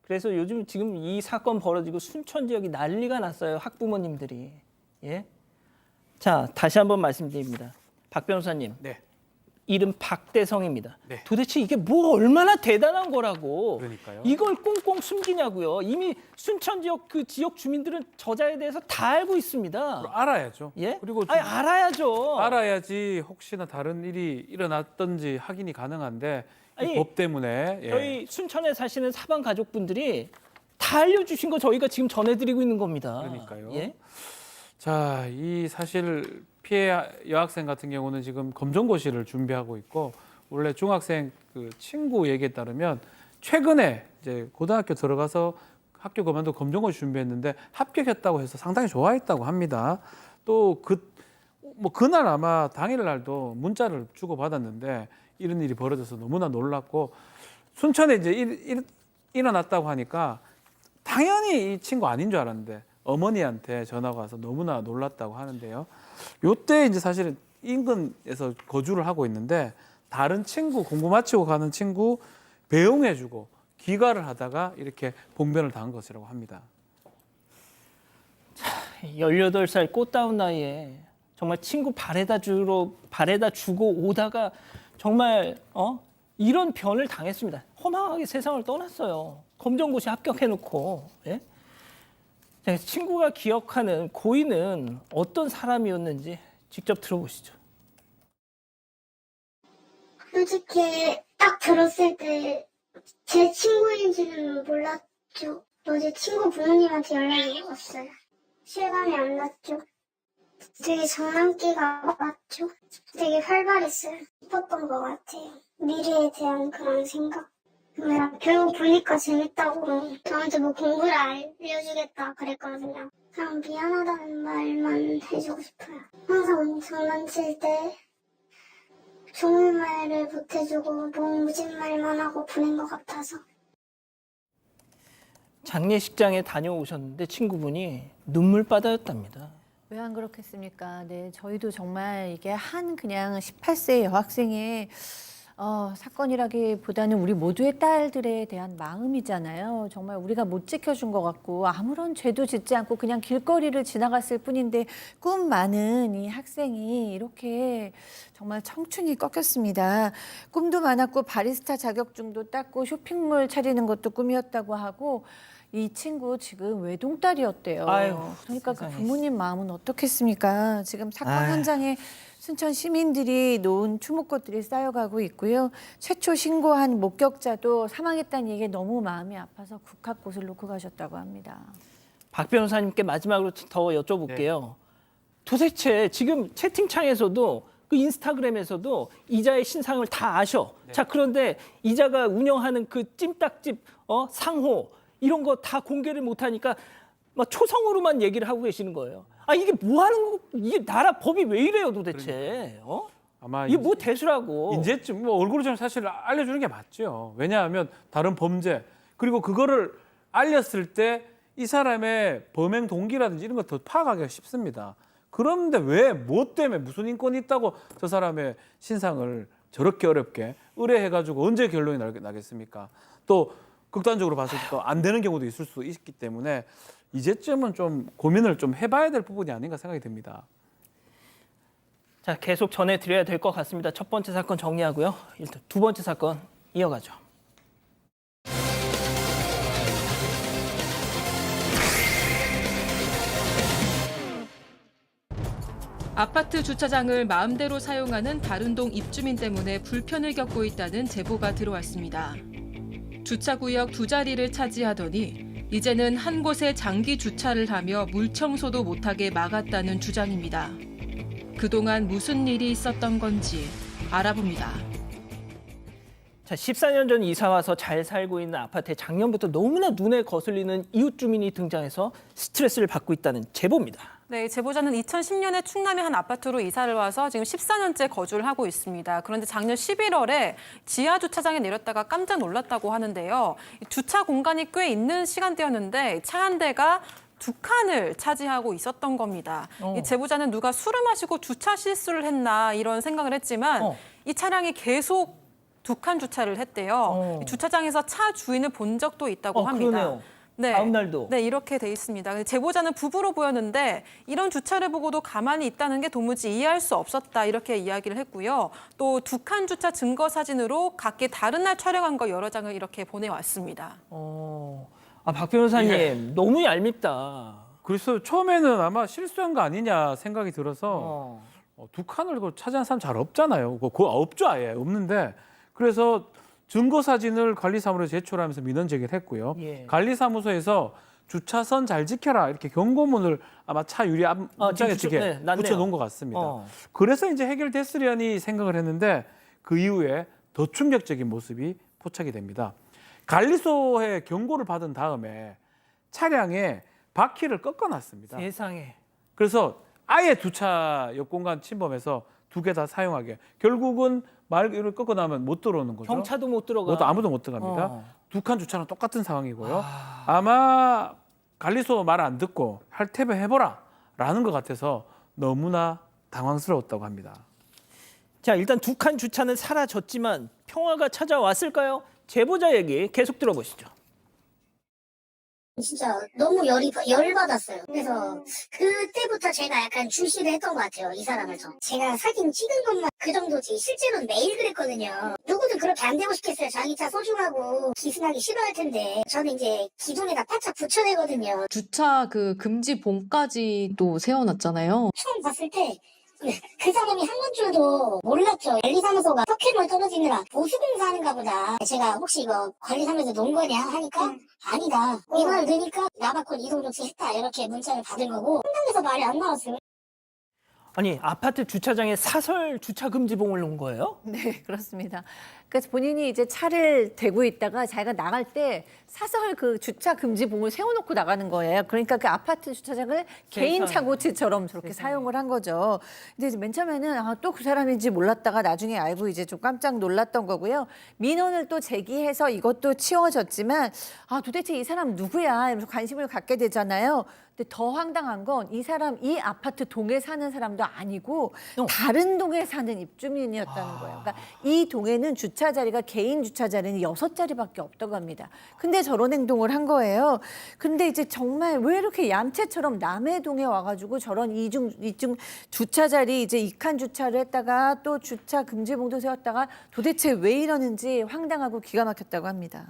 그래서 요즘 지금 이 사건 벌어지고 순천 지역이 난리가 났어요. 학부모님들이. 예? 자, 다시 한번 말씀드립니다. 박 변호사님. 네. 이름 박대성입니다. 네. 도대체 이게 뭐 얼마나 대단한 거라고 그러니까요. 이걸 꽁꽁 숨기냐고요. 이미 순천 지역 그 지역 주민들은 저자에 대해서 다 알고 있습니다. 알아야죠. 예? 그리고 아니, 알아야죠. 알아야지 혹시나 다른 일이 일어났던지 확인이 가능한데 이 아니, 법 때문에 예. 저희 순천에 사시는 사방 가족분들이 다 알려주신 거 저희가 지금 전해드리고 있는 겁니다. 그러니까요. 예? 자, 이 사실 피해 여학생 같은 경우는 지금 검정고시를 준비하고 있고 원래 중학생 그 친구 얘기에 따르면 최근에 이제 고등학교 들어가서 학교 그만두고 검정고시 준비했는데 합격했다고 해서 상당히 좋아했다고 합니다. 또 그날 아마 당일날도 문자를 주고 받았는데 이런 일이 벌어져서 너무나 놀랐고 순천에 이제 일어났다고 하니까 당연히 이 친구 아닌 줄 알았는데 어머니한테 전화가 와서 너무나 놀랐다고 하는데요. 요때 이제 사실은 인근에서 거주를 하고 있는데 다른 친구 공부 마치고 가는 친구 배웅해주고 귀가를 하다가 이렇게 봉변을 당한 것이라고 합니다. 18살 꽃다운 나이에 정말 친구 바래다 주고 오다가 정말 이런 변을 당했습니다. 허망하게 세상을 떠났어요. 검정고시 합격해놓고. 예? 친구가 기억하는 고인은 어떤 사람이었는지 직접 들어보시죠. 솔직히 딱 들었을 때 제 친구인지는 몰랐죠. 어제 친구 부모님한테 연락이 왔어요. 실감이 안 났죠. 되게 장난기가 많았죠. 되게 활발했어요. 싶었던 것 같아요. 미래에 대한 그런 생각. 그냥 결국 보니까 재밌다고 저한테 뭐 공부를 알려주겠다 그랬거든요. 그냥 미안하다는 말만 해주고 싶어요. 항상 장난칠 때 좋은 말을 못해주고 무진 말만 하고 보낸 것 같아서. 장례식장에 다녀오셨는데 친구분이 눈물바다였답니다. 왜 안 그렇겠습니까? 네, 저희도 정말 이게 그냥 18세 여학생의 사건이라기보다는 우리 모두의 딸들에 대한 마음이잖아요. 정말 우리가 못 지켜준 것 같고 아무런 죄도 짓지 않고 그냥 길거리를 지나갔을 뿐인데 꿈 많은 이 학생이 이렇게 정말 청춘이 꺾였습니다. 꿈도 많았고 바리스타 자격증도 땄고 쇼핑몰 차리는 것도 꿈이었다고 하고 이 친구 지금 외동딸이었대요. 아유, 그러니까 세상에. 그 부모님 마음은 어떻겠습니까? 지금 사건 아유. 현장에 순천 시민들이 놓은 추모꽃들이 쌓여가고 있고요. 최초 신고한 목격자도 사망했다는 얘기에 너무 마음이 아파서 국화꽃을 놓고 가셨다고 합니다. 박 변호사님께 마지막으로 더 여쭤볼게요. 도대체 지금 채팅창에서도 그 인스타그램에서도 이자의 신상을 다 아셔. 자, 그런데 이자가 운영하는 그 찜닭집 상호 이런 거 다 공개를 못 하니까 막 초성으로만 얘기를 하고 계시는 거예요. 아, 이게 뭐 하는 거, 이게 나라 법이 왜 이래요, 도대체? 아마 이게 뭐 대수라고. 이제쯤 뭐 얼굴을 좀 사실 알려주는 게 맞죠. 왜냐하면 다른 범죄 그리고 그거를 알렸을 때 이 사람의 범행 동기라든지 이런 거 더 파악하기가 쉽습니다. 그런데 왜, 뭐 때문에 무슨 인권이 있다고 저 사람의 신상을 저렇게 어렵게 의뢰해가지고 언제 결론이 나겠습니까? 또 극단적으로 봤을 때 또 안 되는 경우도 있을 수 있기 때문에 이제쯤은 좀 고민을 좀 해봐야 될 부분이 아닌가 생각이 듭니다. 자, 계속 전해드려야 될 것 같습니다. 첫 번째 사건 정리하고요. 일단 두 번째 사건 이어가죠. 아파트 주차장을 마음대로 사용하는 다른 동 입주민 때문에 불편을 겪고 있다는 제보가 들어왔습니다. 주차구역 2자리를 차지하더니 이제는 한 곳에 장기 주차를 하며 물청소도 못하게 막았다는 주장입니다. 그동안 무슨 일이 있었던 건지 알아봅니다. 자, 14년 전 이사 와서 잘 살고 있는 아파트에 작년부터 너무나 눈에 거슬리는 이웃 주민이 등장해서 스트레스를 받고 있다는 제보입니다. 네, 제보자는 2010년에 충남의 한 아파트로 이사를 와서 지금 14년째 거주를 하고 있습니다. 그런데 작년 11월에 지하 주차장에 내렸다가 깜짝 놀랐다고 하는데요. 주차 공간이 꽤 있는 시간대였는데 차 한 대가 2칸을 차지하고 있었던 겁니다. 이 제보자는 누가 술을 마시고 주차 실수를 했나 이런 생각을 했지만 이 차량이 계속 2칸 주차를 했대요. 이 주차장에서 차 주인을 본 적도 있다고 합니다. 그러네요. 네. 다음 날도. 네, 이렇게 돼 있습니다. 제보자는 부부로 보였는데 이런 주차를 보고도 가만히 있다는 게 도무지 이해할 수 없었다 이렇게 이야기를 했고요. 또 2칸 주차 증거 사진으로 각기 다른 날 촬영한 거 여러 장을 이렇게 보내왔습니다. 박 변호사님 너무 얄밉다. 그래서 처음에는 아마 실수한 거 아니냐 생각이 들어서 2칸을 차지한 사람 잘 없잖아요. 그거 없죠, 아예 없는데. 그래서 증거사진을 관리사무소에 제출하면서 민원 제기를 했고요. 예. 관리사무소에서 주차선 잘 지켜라 이렇게 경고문을 아마 차 유리 앞장에 붙여놓은 것 같습니다. 그래서 이제 해결됐으려니 생각을 했는데 그 이후에 더 충격적인 모습이 포착이 됩니다. 관리소에 경고를 받은 다음에 차량에 바퀴를 꺾어놨습니다. 세상에. 그래서 아예 주차 옆공간 침범해서 2개 다 사용하게. 결국은 말을 꺾고 나면 못 들어오는 거죠. 경차도 못 들어가. 아무도 못 들어갑니다. 2칸 주차랑 똑같은 상황이고요. 아마 관리소 말 안 듣고 할테베 해보라 라는 것 같아서 너무나 당황스러웠다고 합니다. 자, 일단 2칸 주차는 사라졌지만 평화가 찾아왔을까요? 제보자 얘기 계속 들어보시죠. 진짜 너무 열받았어요. 그래서 그때부터 제가 약간 주시를 했던 것 같아요. 이 사람을 제가 사진 찍은 것만 그 정도지 실제로는 매일 그랬거든요. 누구든 그렇게 안 되고 싶겠어요. 자기 차 소중하고 기승하기 싫어할 텐데 저는 이제 기둥에다 바짝 붙여내거든요. 주차 그 금지 봉까지 또 세워놨잖아요. 처음 봤을 때 그 사람이 한 건 줄도 몰랐죠. 관리사무소가 석회물 떨어지느라 보수공사하는가 보다. 제가 혹시 이거 관리사무소에서 놓은 거냐 하니까 아니다. 이 말을 들으니까 나바콘 이동 조치했다 이렇게 문자를 받은 거고 현장에서 말이 안 나왔어요. 아니, 아파트 주차장에 사설 주차 금지봉을 놓은 거예요? 네, 그렇습니다. 그래서 본인이 이제 차를 대고 있다가 자기가 나갈 때 사설 그 주차 금지봉을 세워놓고 나가는 거예요. 그러니까 그 아파트 주차장을 개인 차고지처럼 저렇게 사용을 한 거죠. 근데 이제 맨 처음에는 또 그 사람인지 몰랐다가 나중에 알고 이제 좀 깜짝 놀랐던 거고요. 민원을 또 제기해서 이것도 치워졌지만 도대체 이 사람 누구야? 이러면서 관심을 갖게 되잖아요. 근데 더 황당한 건 이 사람, 이 아파트 동에 사는 사람도 아니고 다른 동에 사는 입주민이었다는 거예요. 그러니까 이 동에는 주차 자리가 개인 주차 자리는 6자리밖에 없다고 합니다. 근데 저런 행동을 한 거예요. 근데 이제 정말 왜 이렇게 얌체처럼 남의 동에 와가지고 저런 이중 주차 자리 이제 2칸 주차를 했다가 또 주차 금지봉도 세웠다가 도대체 왜 이러는지 황당하고 기가 막혔다고 합니다.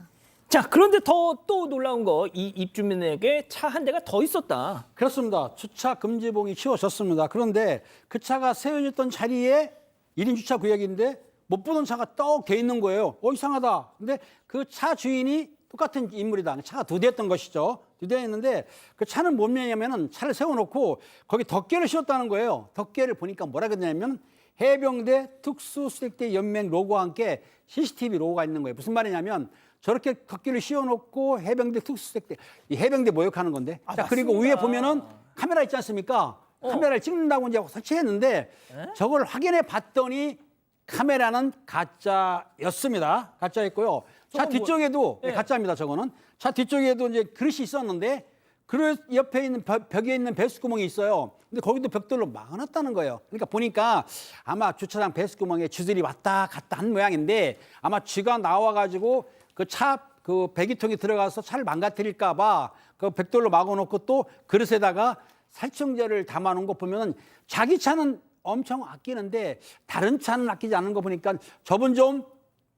자, 그런데 또 놀라운 거 이 입주민에게 차 한 대가 더 있었다. 그렇습니다. 주차 금지봉이 치워졌습니다. 그런데 그 차가 세워졌던 자리에 1인 주차 구역인데 못 보던 차가 떡 돼 있는 거예요. 이상하다. 근데 그 차 주인이 똑같은 인물이다. 차가 2대였던 것이죠. 2대였는데 그 차는 뭐냐면은 차를 세워놓고 거기 덮개를 씌웠다는 거예요. 덮개를 보니까 뭐라 그러냐면 해병대 특수수색대 연맹 로고와 함께 CCTV 로고가 있는 거예요. 무슨 말이냐면 저렇게 덮개를 씌워놓고 해병대 특수수색대, 이 해병대 모욕하는 건데. 자, 그리고 위에 보면은 카메라 있지 않습니까? 카메라를 찍는다고 이제 설치했는데 저걸 확인해 봤더니 카메라는 가짜였습니다. 가짜였고요. 차 뒤쪽에도 가짜입니다. 저거는 차 뒤쪽에도 이제 그릇이 있었는데 그릇 옆에 있는 벽에 있는 배수구멍이 있어요. 근데 거기도 벽돌로 막아놨다는 거예요. 그러니까 보니까 아마 주차장 배수구멍에 쥐들이 왔다 갔다 한 모양인데 아마 쥐가 나와가지고 그 차 그 배기통에 들어가서 차를 망가뜨릴까봐 그 벽돌로 막아놓고 또 그릇에다가 살충제를 담아놓은 거 보면은 자기 차는 엄청 아끼는데 다른 차는 아끼지 않은 거 보니까 저분 좀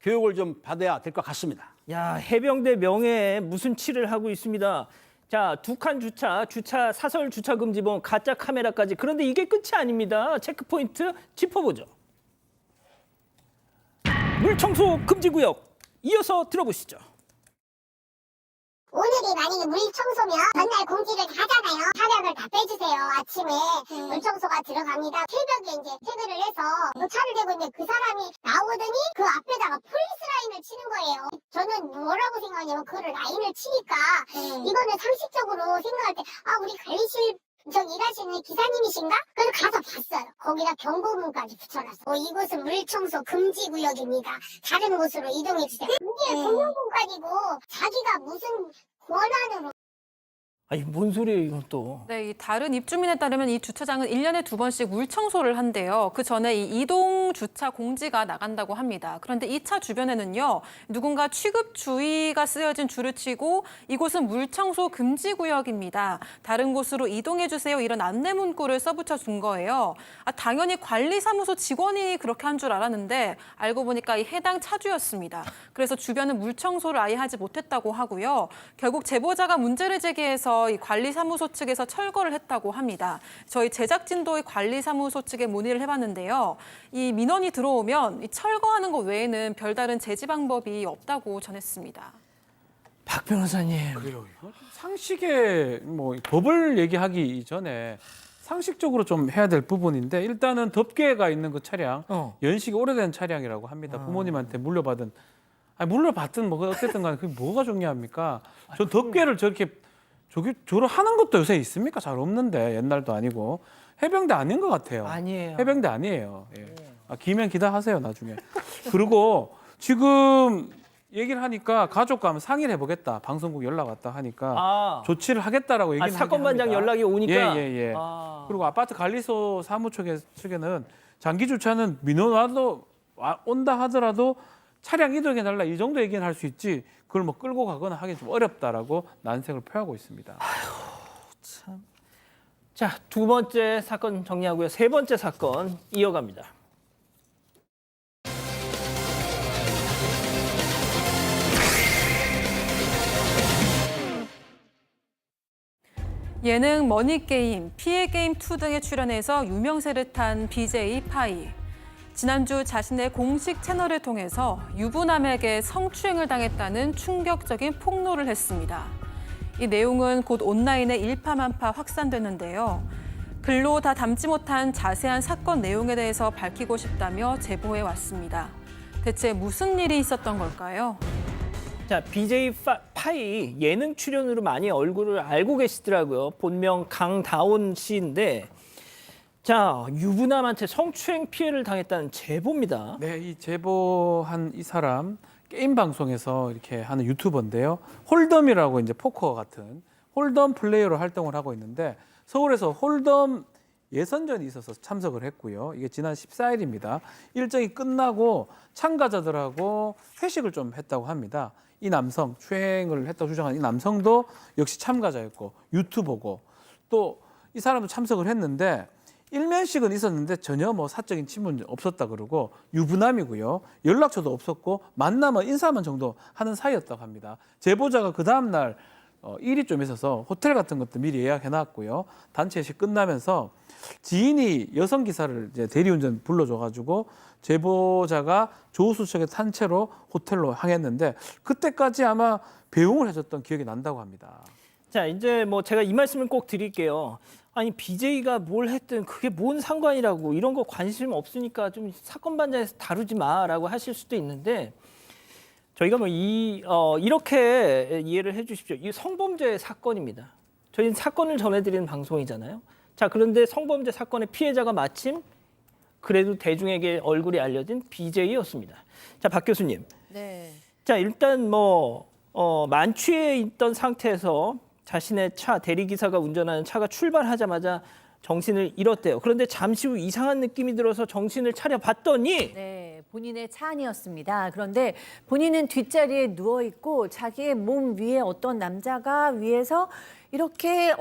교육을 좀 받아야 될 것 같습니다. 야, 해병대 명예에 무슨 치를 하고 있습니다. 자, 2칸 주차 사설 주차 금지봉, 가짜 카메라까지. 그런데 이게 끝이 아닙니다. 체크포인트 짚어보죠. 물청소 금지구역 이어서 들어보시죠. 오늘이 만약에 물 청소면 전날 공지를 다 하잖아요. 차량을 다 빼주세요. 아침에 물 청소가 들어갑니다. 새벽에 이제 퇴근을 해서 그 차를 대고 있는데 그 사람이 나오더니 그 앞에다가 폴리스 라인을 치는 거예요. 저는 뭐라고 생각하냐면 그거를 라인을 치니까 이거는 상식적으로 생각할 때 우리 관리실 일하시는 기사님이신가? 그래서 가서 봤어요. 거기다 경고문까지 붙여놨어. 이곳은 물청소 금지구역입니다. 다른 곳으로 이동해주세요. 이게 공용공간이고 자기가 무슨 권한으로. 아니, 뭔 소리예요, 이건 또. 네, 이 다른 입주민에 따르면 이 주차장은 1년에 2번씩 물 청소를 한대요. 그 전에 이 이동 주차 공지가 나간다고 합니다. 그런데 이 차 주변에는요, 누군가 취급 주의가 쓰여진 줄을 치고 이곳은 물 청소 금지 구역입니다. 다른 곳으로 이동해 주세요. 이런 안내 문구를 써붙여 준 거예요. 당연히 관리사무소 직원이 그렇게 한 줄 알았는데 알고 보니까 이 해당 차주였습니다. 그래서 주변은 물 청소를 아예 하지 못했다고 하고요. 결국 제보자가 문제를 제기해서 이 관리사무소 측에서 철거를 했다고 합니다. 저희 제작진도 이 관리사무소 측에 문의를 해봤는데요. 이 민원이 들어오면 이 철거하는 것 외에는 별다른 제지 방법이 없다고 전했습니다. 박 변호사님. 그래요. 상식에 뭐 법을 얘기하기 이전에 상식적으로 좀 해야 될 부분인데 일단은 덮개가 있는 그 차량 연식이 오래된 차량이라고 합니다. 부모님한테 물려받은 물려받든 뭐 어쨌든 간에 그게 뭐가 중요합니까? 저 덮개를 저렇게 저를 하는 것도 요새 있습니까? 잘 없는데 옛날도 아니고 해병대 아닌 것 같아요. 아니에요. 해병대 아니에요. 예. 기면 기다 하세요 나중에. 그리고 지금 얘기를 하니까 가족과 한번 상의를 해보겠다. 방송국 연락 왔다 하니까 조치를 하겠다라고 얘기를 사건반장 합니다. 연락이 오니까. 예. 그리고 아파트 관리소 사무 측에는 장기 주차는 민원 온다 하더라도 차량 이동해달라 이 정도 얘기는 할 수 있지 그걸 뭐 끌고 가거나 하기 좀 어렵다라고 난색을 표하고 있습니다. 참. 자, 2번째 사건 정리하고요. 3번째 사건 이어갑니다. 예능 머니게임, 피해게임2 등에 출연해서 유명세를 탄 BJ 파이. 지난주 자신의 공식 채널을 통해서 유부남에게 성추행을 당했다는 충격적인 폭로를 했습니다. 이 내용은 곧 온라인에 일파만파 확산됐는데요. 글로 다 담지 못한 자세한 사건 내용에 대해서 밝히고 싶다며 제보해 왔습니다. 대체 무슨 일이 있었던 걸까요? 자, BJ 파이 예능 출연으로 많이 얼굴을 알고 계시더라고요. 본명 강다온 씨인데 자, 유부남한테 성추행 피해를 당했다는 제보입니다. 네, 이 제보한 이 사람 게임 방송에서 이렇게 하는 유튜버인데요. 홀덤이라고 이제 포커 같은 홀덤 플레이어로 활동을 하고 있는데 서울에서 홀덤 예선전이 있어서 참석을 했고요. 이게 지난 14일입니다. 일정이 끝나고 참가자들하고 회식을 좀 했다고 합니다. 이 남성, 추행을 했다고 주장한 이 남성도 역시 참가자였고 유튜버고 또 이 사람도 참석을 했는데 일면식은 있었는데 전혀 뭐 사적인 친분이 없었다 그러고 유부남이고요. 연락처도 없었고 만나면 인사만 정도 하는 사이였다고 합니다. 제보자가 그 다음 날 일이 좀 있어서 호텔 같은 것도 미리 예약해놨고요. 단체 회식 끝나면서 지인이 여성 기사를 이제 대리운전 불러줘가지고 제보자가 조수석에 탄 채로 호텔로 향했는데 그때까지 아마 배웅을 해줬던 기억이 난다고 합니다. 자, 이제 뭐 제가 이 말씀을 꼭 드릴게요. 아니, BJ가 뭘 했든 그게 뭔 상관이라고, 이런 거 관심 없으니까 좀 사건 반장에서 다루지 마라고 하실 수도 있는데, 저희가 뭐 이렇게 이해를 해 주십시오. 이 성범죄 사건입니다. 저희는 사건을 전해드리는 방송이잖아요. 자, 그런데 성범죄 사건의 피해자가 마침 그래도 대중에게 얼굴이 알려진 BJ였습니다. 자, 박 교수님. 네. 자, 일단 만취해 있던 상태에서 자신의 차, 대리기사가 운전하는 차가 출발하자마자 정신을 잃었대요. 그런데 잠시 후 이상한 느낌이 들어서 정신을 차려봤더니 네, 본인의 차 안이었습니다. 그런데 본인은 뒷자리에 누워 있고 자기의 몸 위에 어떤 남자가 위에서 이렇게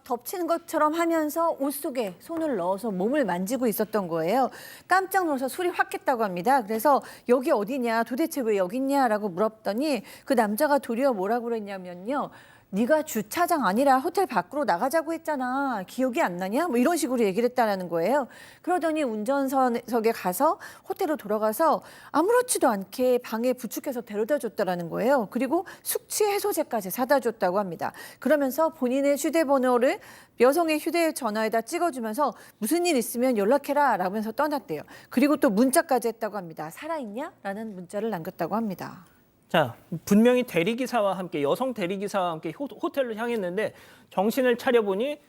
덮치는 것처럼 하면서 옷 속에 손을 넣어서 몸을 만지고 있었던 거예요. 깜짝 놀라서 술이 확 깼다고 합니다. 그래서 여기 어디냐, 도대체 왜 여기 있냐라고 물었더니 그 남자가 도리어 뭐라고 그랬냐면요. 네가 주차장 아니라 호텔 밖으로 나가자고 했잖아. 기억이 안 나냐? 뭐 이런 식으로 얘기를 했다는 거예요. 그러더니 운전석에 가서 호텔로 돌아가서 아무렇지도 않게 방에 부축해서 데려다 줬다는 거예요. 그리고 숙취 해소제까지 사다 줬다고 합니다. 그러면서 본인의 휴대번호를 여성의 휴대전화에다 찍어주면서 무슨 일 있으면 연락해라 라면서 떠났대요. 그리고 또 문자까지 했다고 합니다. 살아있냐? 라는 문자를 남겼다고 합니다. 자, 분명히 대리기사와 함께, 여성 대리기사와 함께 호텔로 향했는데 정신을 차려보니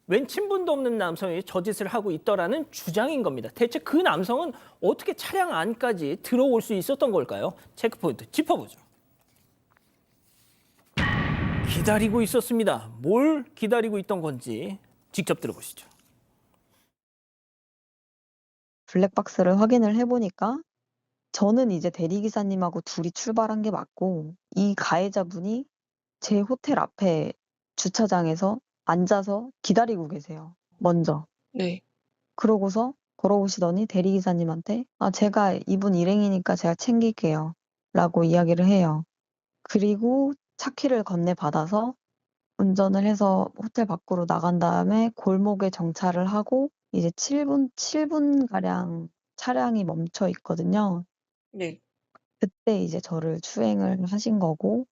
웬 친분도 없는 남성이 저 짓을 하고 있더라는 주장인 겁니다. 대체 그 남성은 어떻게 차량 안까지 들어올 수 있었던 걸까요? 체크포인트 짚어보죠. 기다리고 있었습니다. 뭘 기다리고 있던 건지 직접 들어보시죠. 블랙박스를 확인을 해보니까 저는 이제 대리기사님하고 둘이 출발한 게 맞고 이 가해자분이 제 호텔 앞에 주차장에서 앉아서 기다리고 계세요. 먼저. 네. 그러고서 걸어오시더니 대리기사님한테 제가 이분 일행이니까 제가 챙길게요. 라고 이야기를 해요. 그리고 차키를 건네받아서 운전을 해서 호텔 밖으로 나간 다음에 골목에 정차를 하고 이제 7분가량 차량이 멈춰 있거든요. 네. 그때 이제 저를 추행을 하신 거고.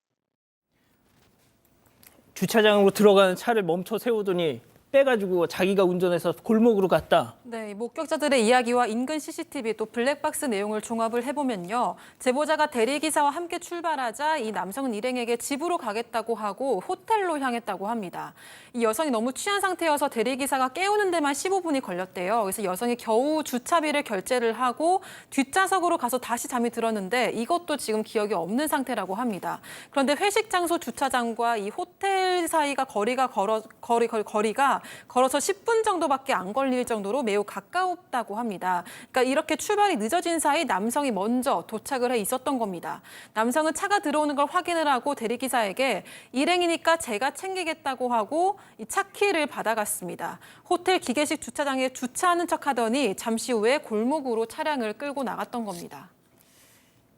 주차장으로 들어가는 차를 멈춰 세우더니 빼가지고 자기가 운전해서 골목으로 갔다. 네, 목격자들의 이야기와 인근 CCTV 또 블랙박스 내용을 종합을 해보면요. 제보자가 대리기사와 함께 출발하자 이 남성은 일행에게 집으로 가겠다고 하고 호텔로 향했다고 합니다. 이 여성이 너무 취한 상태여서 대리기사가 깨우는 데만 15분이 걸렸대요. 그래서 여성이 겨우 주차비를 결제를 하고 뒷좌석으로 가서 다시 잠이 들었는데 이것도 지금 기억이 없는 상태라고 합니다. 그런데 회식 장소 주차장과 이 호텔 사이가 거리가 걸어서 10분 정도밖에 안 걸릴 정도로 매우 가까웠다고 합니다. 그러니까 이렇게 출발이 늦어진 사이 남성이 먼저 도착을 해 있었던 겁니다. 남성은 차가 들어오는 걸 확인을 하고 대리기사에게 일행이니까 제가 챙기겠다고 하고 이 차키를 받아갔습니다. 호텔 기계식 주차장에 주차하는 척하더니 잠시 후에 골목으로 차량을 끌고 나갔던 겁니다.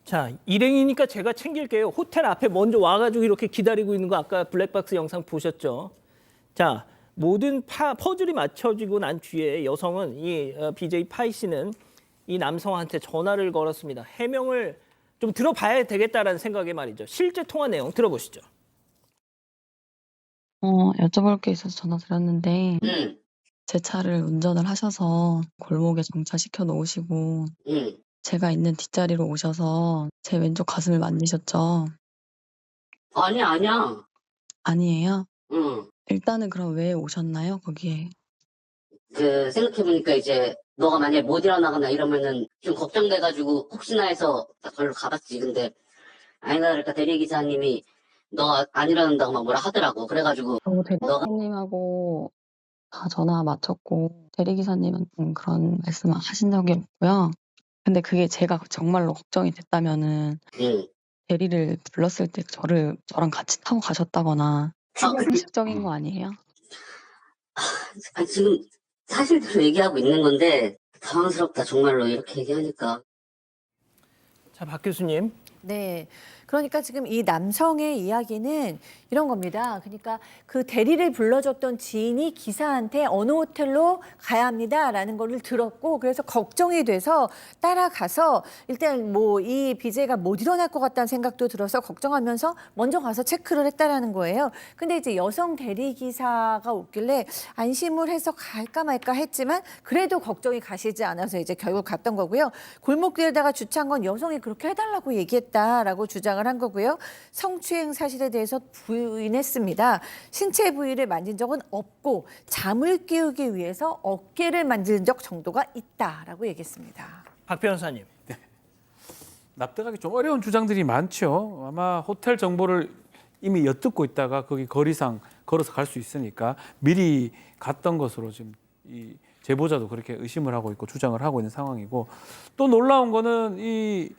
자, 일행이니까 제가 챙길게요. 호텔 앞에 먼저 와가지고 이렇게 기다리고 있는 거 아까 블랙박스 영상 보셨죠? 자, 모든 퍼즐이 맞춰지고 난 뒤에 여성은 이 BJ 파이 씨는 이 남성한테 전화를 걸었습니다. 해명을 좀 들어봐야 되겠다라는 생각에 말이죠. 실제 통화 내용 들어보시죠. 여쭤볼 게 있어서 전화 드렸는데 제 차를 운전을 하셔서 골목에 정차시켜 놓으시고 제가 있는 뒷자리로 오셔서 제 왼쪽 가슴을 만지셨죠? 아니야. 아니에요? 응. 일단은 그럼 왜 오셨나요, 거기에? 생각해보니까 이제 너가 만약에 못 일어나거나 이러면은 좀 걱정돼가지고 혹시나 해서 딱 걸로 가봤지. 근데 아니나 다를까 대리기사님이 너가 안 일어난다고 막 뭐라 하더라고. 그래가지고 대리기사님하고 다 전화 마쳤고 대리기사님은 그런 말씀 하신 적이 없고요. 근데 그게 제가 정말로 걱정이 됐다면은 응. 대리를 불렀을 때 저랑 같이 타고 가셨다거나 그게 상식적인 거 아니에요? 아니, 지금 사실대로 얘기하고 있는 건데 당황스럽다 정말로 이렇게 얘기하니까. 자, 박 교수님. 네. 그러니까 지금 이 남성의 이야기는 이런 겁니다. 그러니까 그 대리를 불러줬던 지인이 기사한테 어느 호텔로 가야 합니다라는 거를 들었고 그래서 걱정이 돼서 따라가서 일단 뭐 이 BJ가 못 일어날 것 같다는 생각도 들어서 걱정하면서 먼저 가서 체크를 했다라는 거예요. 근데 이제 여성 대리기사가 오길래 안심을 해서 갈까 말까 했지만 그래도 걱정이 가시지 않아서 이제 결국 갔던 거고요. 골목길에다가 주차한 건 여성이 그렇게 해달라고 얘기했다라고 주장을 한 거고요. 성추행 사실에 대해서 부인했습니다. 신체 부위를 만진 적은 없고 잠을 깨우기 위해서 어깨를 만진 적 정도가 있다라고 얘기했습니다. 박 변호사님. 납득하기 좀 어려운 주장들이 많죠. 아마 호텔 정보를 이미 엿듣고 있다가 거기 거리상 걸어서 갈 수 있으니까 미리 갔던 것으로 지금 이 제보자도 그렇게 의심을 하고 있고 주장을 하고 있는 상황이고 또 놀라운 거는 이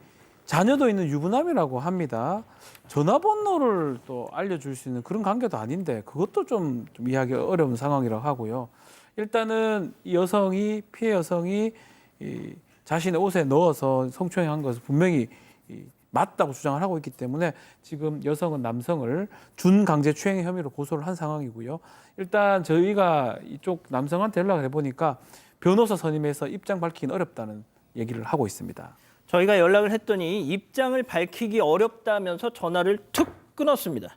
자녀도 있는 유부남이라고 합니다. 전화번호를 또 알려줄 수 있는 그런 관계도 아닌데 그것도 좀 이해하기 어려운 상황이라고 하고요. 일단은 이 여성이 피해 여성이 이 자신의 옷에 넣어서 성추행한 것을 분명히 맞다고 주장을 하고 있기 때문에 지금 여성은 남성을 준강제추행 혐의로 고소를 한 상황이고요. 일단 저희가 이쪽 남성한테 연락을 해보니까 변호사 선임해서 입장 밝히기는 어렵다는 얘기를 하고 있습니다. 저희가 연락을 했더니 입장을 밝히기 어렵다면서 전화를 툭 끊었습니다.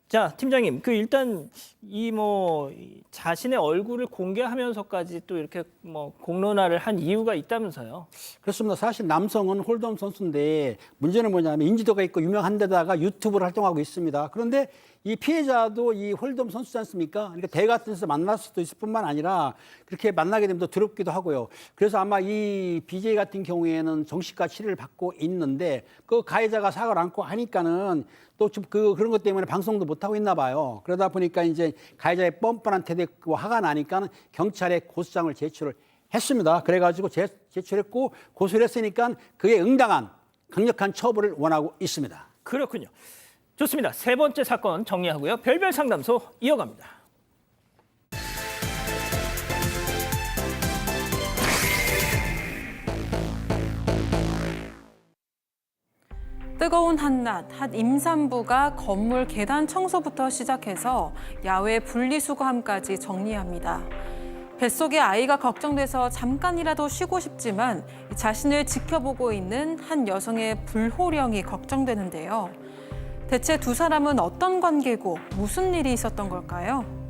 자, 팀장님, 그 일단 이 자신의 얼굴을 공개하면서까지 또 이렇게 공론화를 한 이유가 있다면서요? 그렇습니다. 사실 남성은 홀덤 선수인데 문제는 뭐냐면 인지도가 있고 유명한 데다가 유튜브를 활동하고 있습니다. 그런데 이 피해자도 이 홀덤 선수지 않습니까? 그러니까 대 같은 데서 만날 수도 있을 뿐만 아니라 그렇게 만나게 되면 더 두렵기도 하고요. 그래서 아마 이 BJ 같은 경우에는 정신과 치료를 받고 있는데 그 가해자가 사과를 않고 하니까는 또 그런 것 때문에 방송도 못 하고 있나 봐요. 그러다 보니까 이제 가해자의 뻔뻔한 태도에 화가 나니까 경찰에 고소장을 제출을 했습니다. 그래가지고 제출했고 고소를 했으니까 그에 응당한 강력한 처벌을 원하고 있습니다. 그렇군요. 좋습니다. 세 번째 사건 정리하고요. 별별 상담소 이어갑니다. 뜨거운 한낮, 한 임산부가 건물 계단 청소부터 시작해서 야외 분리수거함까지 정리합니다. 뱃속에 아이가 걱정돼서 잠깐이라도 쉬고 싶지만 자신을 지켜보고 있는 한 여성의 불호령이 걱정되는데요. 대체 두 사람은 어떤 관계고 무슨 일이 있었던 걸까요?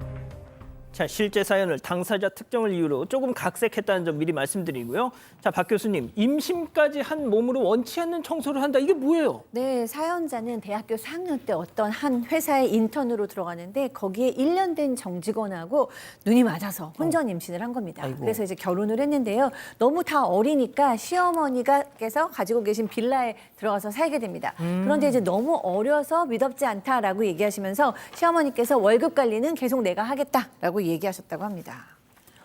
자, 실제 사연을 당사자 특정을 이유로 조금 각색했다는 점 미리 말씀드리고요. 자, 박 교수님, 임신까지 한 몸으로 원치 않는 청소를 한다. 이게 뭐예요? 네, 사연자는 대학교 4학년 때 어떤 한 회사에 인턴으로 들어가는데 거기에 1년 된 정직원하고 눈이 맞아서 혼전 임신을 한 겁니다. 아이고. 그래서 이제 결혼을 했는데요. 너무 다 어리니까 시어머니께서 가지고 계신 빌라에 들어가서 살게 됩니다. 그런데 이제 너무 어려서 믿업지 않다라고 얘기하시면서 시어머니께서 월급 관리는 계속 내가 하겠다라고 얘기하셨다고 합니다.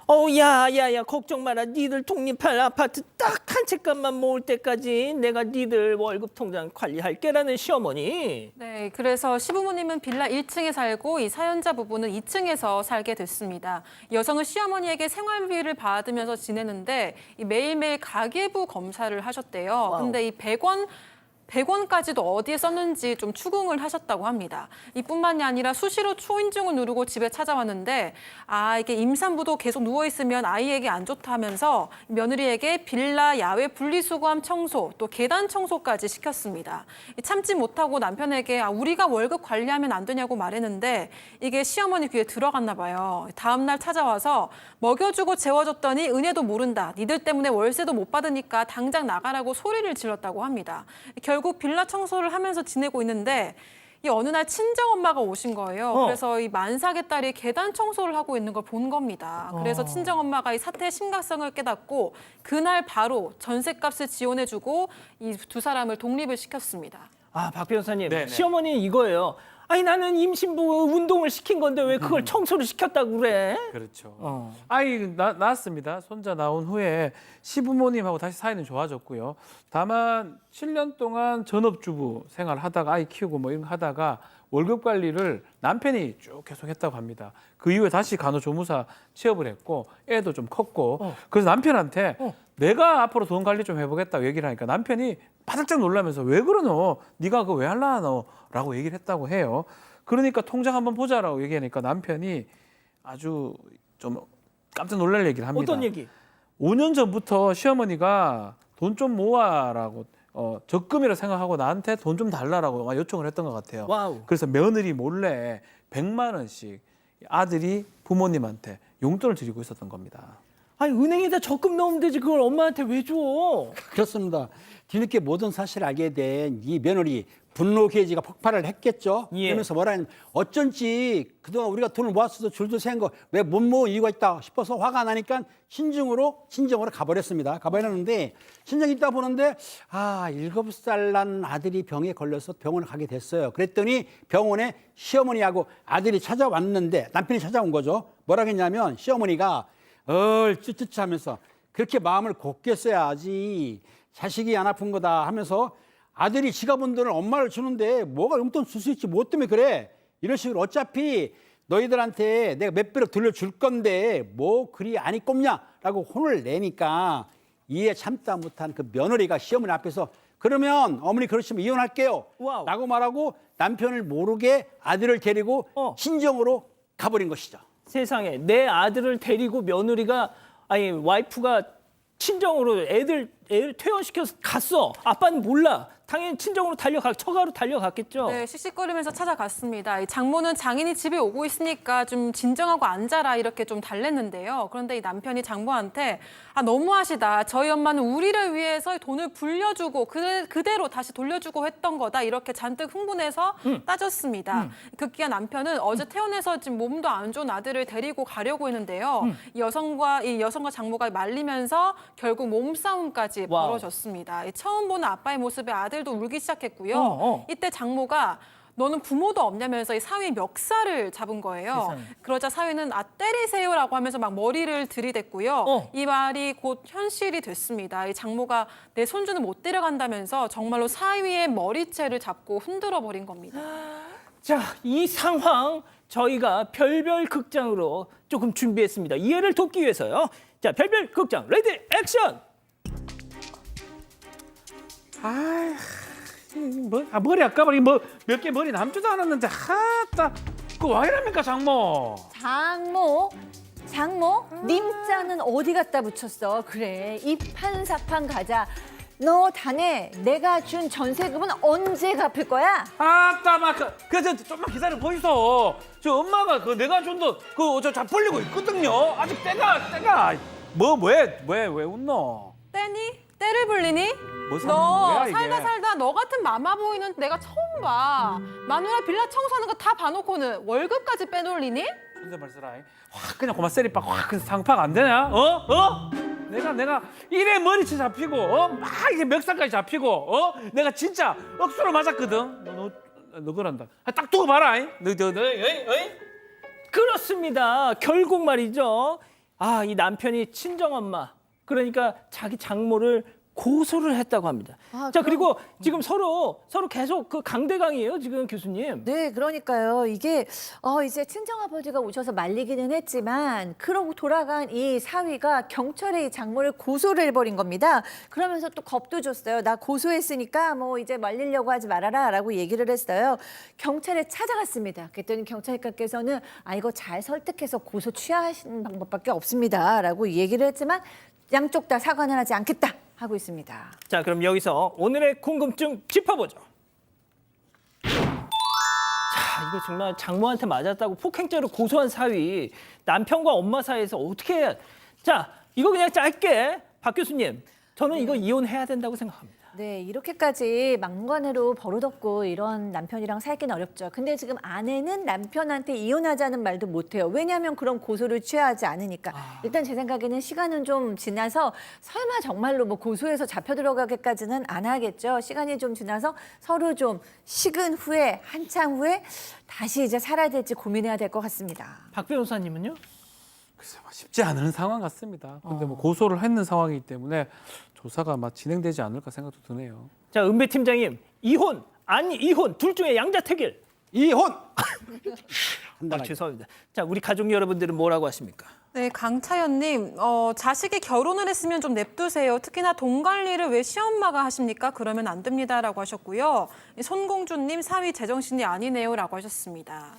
야야야, 걱정 마라. 니들 독립할 아파트 딱 한 채 값만 모을 때까지 내가 니들 월급 통장 관리할게라는 시어머니. 네, 그래서 시부모님은 빌라 1층에 살고 이 사연자 부부는 2층에서 살게 됐습니다. 여성은 시어머니에게 생활비를 받으면서 지내는데 매일매일 가계부 검사를 하셨대요. 와우. 근데 이 100원까지도 어디에 썼는지 좀 추궁을 하셨다고 합니다. 이뿐만이 아니라 수시로 초인종을 누르고 집에 찾아왔는데 이게 임산부도 계속 누워있으면 아이에게 안 좋다면서 며느리에게 빌라 야외 분리수거함 청소 또 계단 청소까지 시켰습니다. 참지 못하고 남편에게 우리가 월급 관리하면 안 되냐고 말했는데 이게 시어머니 귀에 들어갔나 봐요. 다음 날 찾아와서 먹여주고 재워줬더니 은혜도 모른다. 니들 때문에 월세도 못 받으니까 당장 나가라고 소리를 질렀다고 합니다. 결국 빌라 청소를 하면서 지내고 있는데 이 어느 날 친정엄마가 오신 거예요. 그래서 이 만삭의 딸이 계단 청소를 하고 있는 걸 본 겁니다. 그래서 친정엄마가 이 사태의 심각성을 깨닫고 그날 바로 전셋값을 지원해주고 이 두 사람을 독립을 시켰습니다. 아, 박 변호사님, 네네. 시어머니 이거예요. 아니 나는 임신부 운동을 시킨 건데 왜 그걸 청소를 시켰다고 그래? 그렇죠. 아이 낳았습니다. 손자 나온 후에 시부모님하고 다시 사이는 좋아졌고요. 다만 7년 동안 전업주부 생활하다가 아이 키우고 뭐 이런 거 하다가 월급 관리를 남편이 쭉 계속 했다고 합니다. 그 이후에 다시 간호조무사 취업을 했고 애도 좀 컸고 그래서 남편한테 내가 앞으로 돈 관리 좀 해보겠다고 얘기를 하니까 남편이 바닥짝 놀라면서 왜 그러노? 네가 그거 왜 할라노? 라고 얘기를 했다고 해요. 그러니까 통장 한번 보자라고 얘기하니까 남편이 아주 좀 깜짝 놀랄 얘기를 합니다. 어떤 얘기? 5년 전부터 시어머니가 돈 좀 모아라고 적금이라 생각하고 나한테 돈 좀 달라라고 요청을 했던 것 같아요. 와우. 그래서 며느리 몰래 100만 원씩 아들이 부모님한테 용돈을 드리고 있었던 겁니다. 아니 은행에다 적금 넣으면 되지 그걸 엄마한테 왜 줘? 그렇습니다. 뒤늦게 모든 사실을 알게 된 이 며느리 분노 게이지가 폭발을 했겠죠. 예. 그러면서 뭐라 했냐면 어쩐지 그동안 우리가 돈을 모았어도 줄도 센 거 왜 못 모은 이유가 있다 싶어서 화가 나니까 친정으로 가버렸습니다. 가버렸는데 친정 있다 보는데 7살 난 아들이 병에 걸려서 병원을 가게 됐어요. 그랬더니 병원에 시어머니하고 아들이 찾아왔는데 남편이 찾아온 거죠. 뭐라 했냐면 시어머니가 쭈쭈쭈 하면서 그렇게 마음을 곱게 써야지 자식이 안 아픈 거다 하면서 아들이 지가 번 돈을 엄마를 주는데 뭐가 용돈 줄 수 있지 뭐 때문에 그래 이런 식으로 어차피 너희들한테 내가 몇 배로 돌려줄 건데 뭐 그리 안이 꼽냐라고 혼을 내니까 이해 참다 못한 그 며느리가 시어머니 앞에서 그러면 어머니 그러시면 이혼할게요 와우. 라고 말하고 남편을 모르게 아들을 데리고 친정으로 가버린 것이죠. 세상에 내 아들을 데리고 며느리가 아니 와이프가 친정으로 애를 퇴원시켜서 갔어. 아빠는 몰라. 당연히 친정으로 처가로 달려갔겠죠. 네, 씩씩거리면서 찾아갔습니다. 이 장모는 장인이 집에 오고 있으니까 좀 진정하고 앉아라 이렇게 좀 달랬는데요. 그런데 이 남편이 장모한테 너무하시다. 저희 엄마는 우리를 위해서 돈을 불려주고 그대로 다시 돌려주고 했던 거다. 이렇게 잔뜩 흥분해서 따졌습니다. 급기야 남편은 어제 퇴원해서 지금 몸도 안 좋은 아들을 데리고 가려고 했는데요. 이 여성과 장모가 말리면서 결국 몸싸움까지 와우. 벌어졌습니다. 처음 보는 아빠의 모습에 아들도 울기 시작했고요. 이때 장모가 너는 부모도 없냐면서 이 사위의 멱살을 잡은 거예요. 세상에. 그러자 사위는 때리세요라고 하면서 막 머리를 들이댔고요. 이 말이 곧 현실이 됐습니다. 이 장모가 내 손주는 못 데려간다면서 정말로 사위의 머리채를 잡고 흔들어 버린 겁니다. 자, 이 상황 저희가 별별 극장으로 조금 준비했습니다. 이해를 돕기 위해서요. 자, 별별 극장 레디 액션. 머리 아까 몇 개 머리 남지도 않았는데 그 와 이랍니까 장모? 장모? 님자는 어디 갖다 붙였어? 그래, 입한사판 가자. 너 자네 내가 준 전세금은 언제 갚을 거야? 그래서 좀만 기다려 보이소. 저 엄마가 그 내가 준 돈 그저 잡불리고 있거든요. 아직 때가 왜 웃노? 때니? 때를 불리니? 뭐 너 뭐야, 이게? 살다 너 같은 마마보이는 내가 처음 봐. 마누라 빌라 청소하는 거 다 봐놓고는 월급까지 빼돌리니? 천재 발사라. 확 그냥 고마 세리빡 확 그래서 상파가 안 되냐? 내가 이래 머리채 잡히고 막 이게 멱살까지 잡히고 내가 진짜 억수로 맞았거든. 너 그런다. 딱 두고 봐라. 너. 그렇습니다. 결국 말이죠. 이 남편이 친정엄마 그러니까 자기 장모를 고소를 했다고 합니다. 자, 그리고 지금 서로 계속 그 강대강이에요, 지금 교수님. 네, 그러니까요. 이게 이제 친정아버지가 오셔서 말리기는 했지만 그러고 돌아간 이 사위가 경찰에 이 장모를 고소를 해버린 겁니다. 그러면서 또 겁도 줬어요. 나 고소했으니까 뭐 이제 말리려고 하지 말아라 라고 얘기를 했어요. 경찰에 찾아갔습니다. 그랬더니 경찰관께서는 이거 잘 설득해서 고소 취하하시는 방법밖에 없습니다 라고 얘기를 했지만 양쪽 다 사과는 하지 않겠다 하고 있습니다. 자, 그럼 여기서 오늘의 궁금증 짚어보죠. 자, 이거 정말 장모한테 맞았다고 폭행죄로 고소한 사위, 남편과 엄마 사이에서 어떻게 해야... 자, 이거 그냥 짧게 박 교수님, 저는 이거 이혼해야 된다고 생각합니다. 네, 이렇게까지 막무가내로 버릇없고 이런 남편이랑 살기는 어렵죠. 근데 지금 아내는 남편한테 이혼하자는 말도 못해요. 왜냐하면 그런 고소를 취하지 않으니까. 일단 제 생각에는 시간은 좀 지나서 설마 정말로 뭐 고소해서 잡혀 들어가기까지는 안 하겠죠. 시간이 좀 지나서 서로 좀 식은 후에 한참 후에 다시 이제 살아야 될지 고민해야 될 것 같습니다. 박 변호사님은요? 글쎄 뭐 쉽지 않은 상황 같습니다. 근데 뭐 고소를 했는 상황이기 때문에 조사가 막 진행되지 않을까 생각도 드네요. 자, 은배 팀장님, 이혼 아니 이혼 둘 중에 양자택일. 이혼. 죄송합니다. 자, 우리 가족 여러분들은 뭐라고 하십니까? 네, 강차연님, 자식이 결혼을 했으면 좀 냅두세요. 특히나 돈 관리를 왜 시엄마가 하십니까? 그러면 안 됩니다라고 하셨고요. 손공주님, 사위 제정신이 아니네요라고 하셨습니다.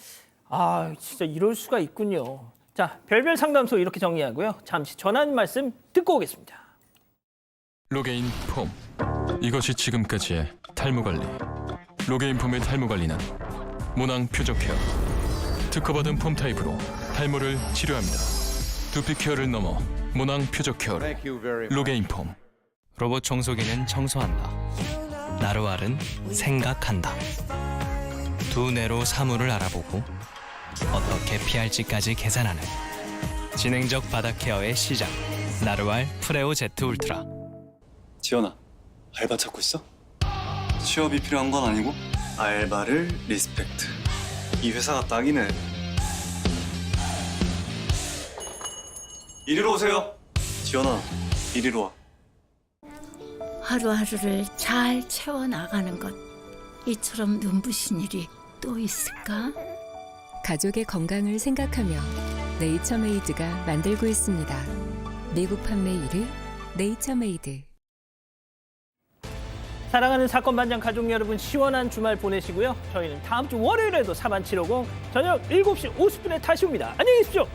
아, 진짜 이럴 수가 있군요. 자, 별별 상담소 이렇게 정리하고요. 잠시 전한 말씀 듣고 오겠습니다. 로게인 폼. 이것이 지금까지의 탈모 관리. 로게인 폼의 탈모 관리는 모낭 표적 케어. 특허받은 폼 타입으로 탈모를 치료합니다. 두피 케어를 넘어 모낭 표적 케어로. 로게인 폼. 로봇 청소기는 청소한다. 나루알은 생각한다. 두뇌로 사물을 알아보고 어떻게 피할지까지 계산하는 지능적 바닥 케어의 시작. 나루알 프레오 제트 울트라. 지연아, 알바 찾고 있어? 취업이 필요한 건 아니고 알바를 리스펙트. 이 회사가 딱이네. 이리로 오세요. 지연아, 이리로 와. 하루하루를 잘 채워나가는 것, 이처럼 눈부신 일이 또 있을까? 가족의 건강을 생각하며 네이처메이드가 만들고 있습니다. 미국 판매 1위 네이처메이드. 사랑하는 사건 반장 가족 여러분, 시원한 주말 보내시고요. 저희는 다음 주 월요일에도 4750 저녁 7시 50분에 다시 옵니다. 안녕히 계십시오.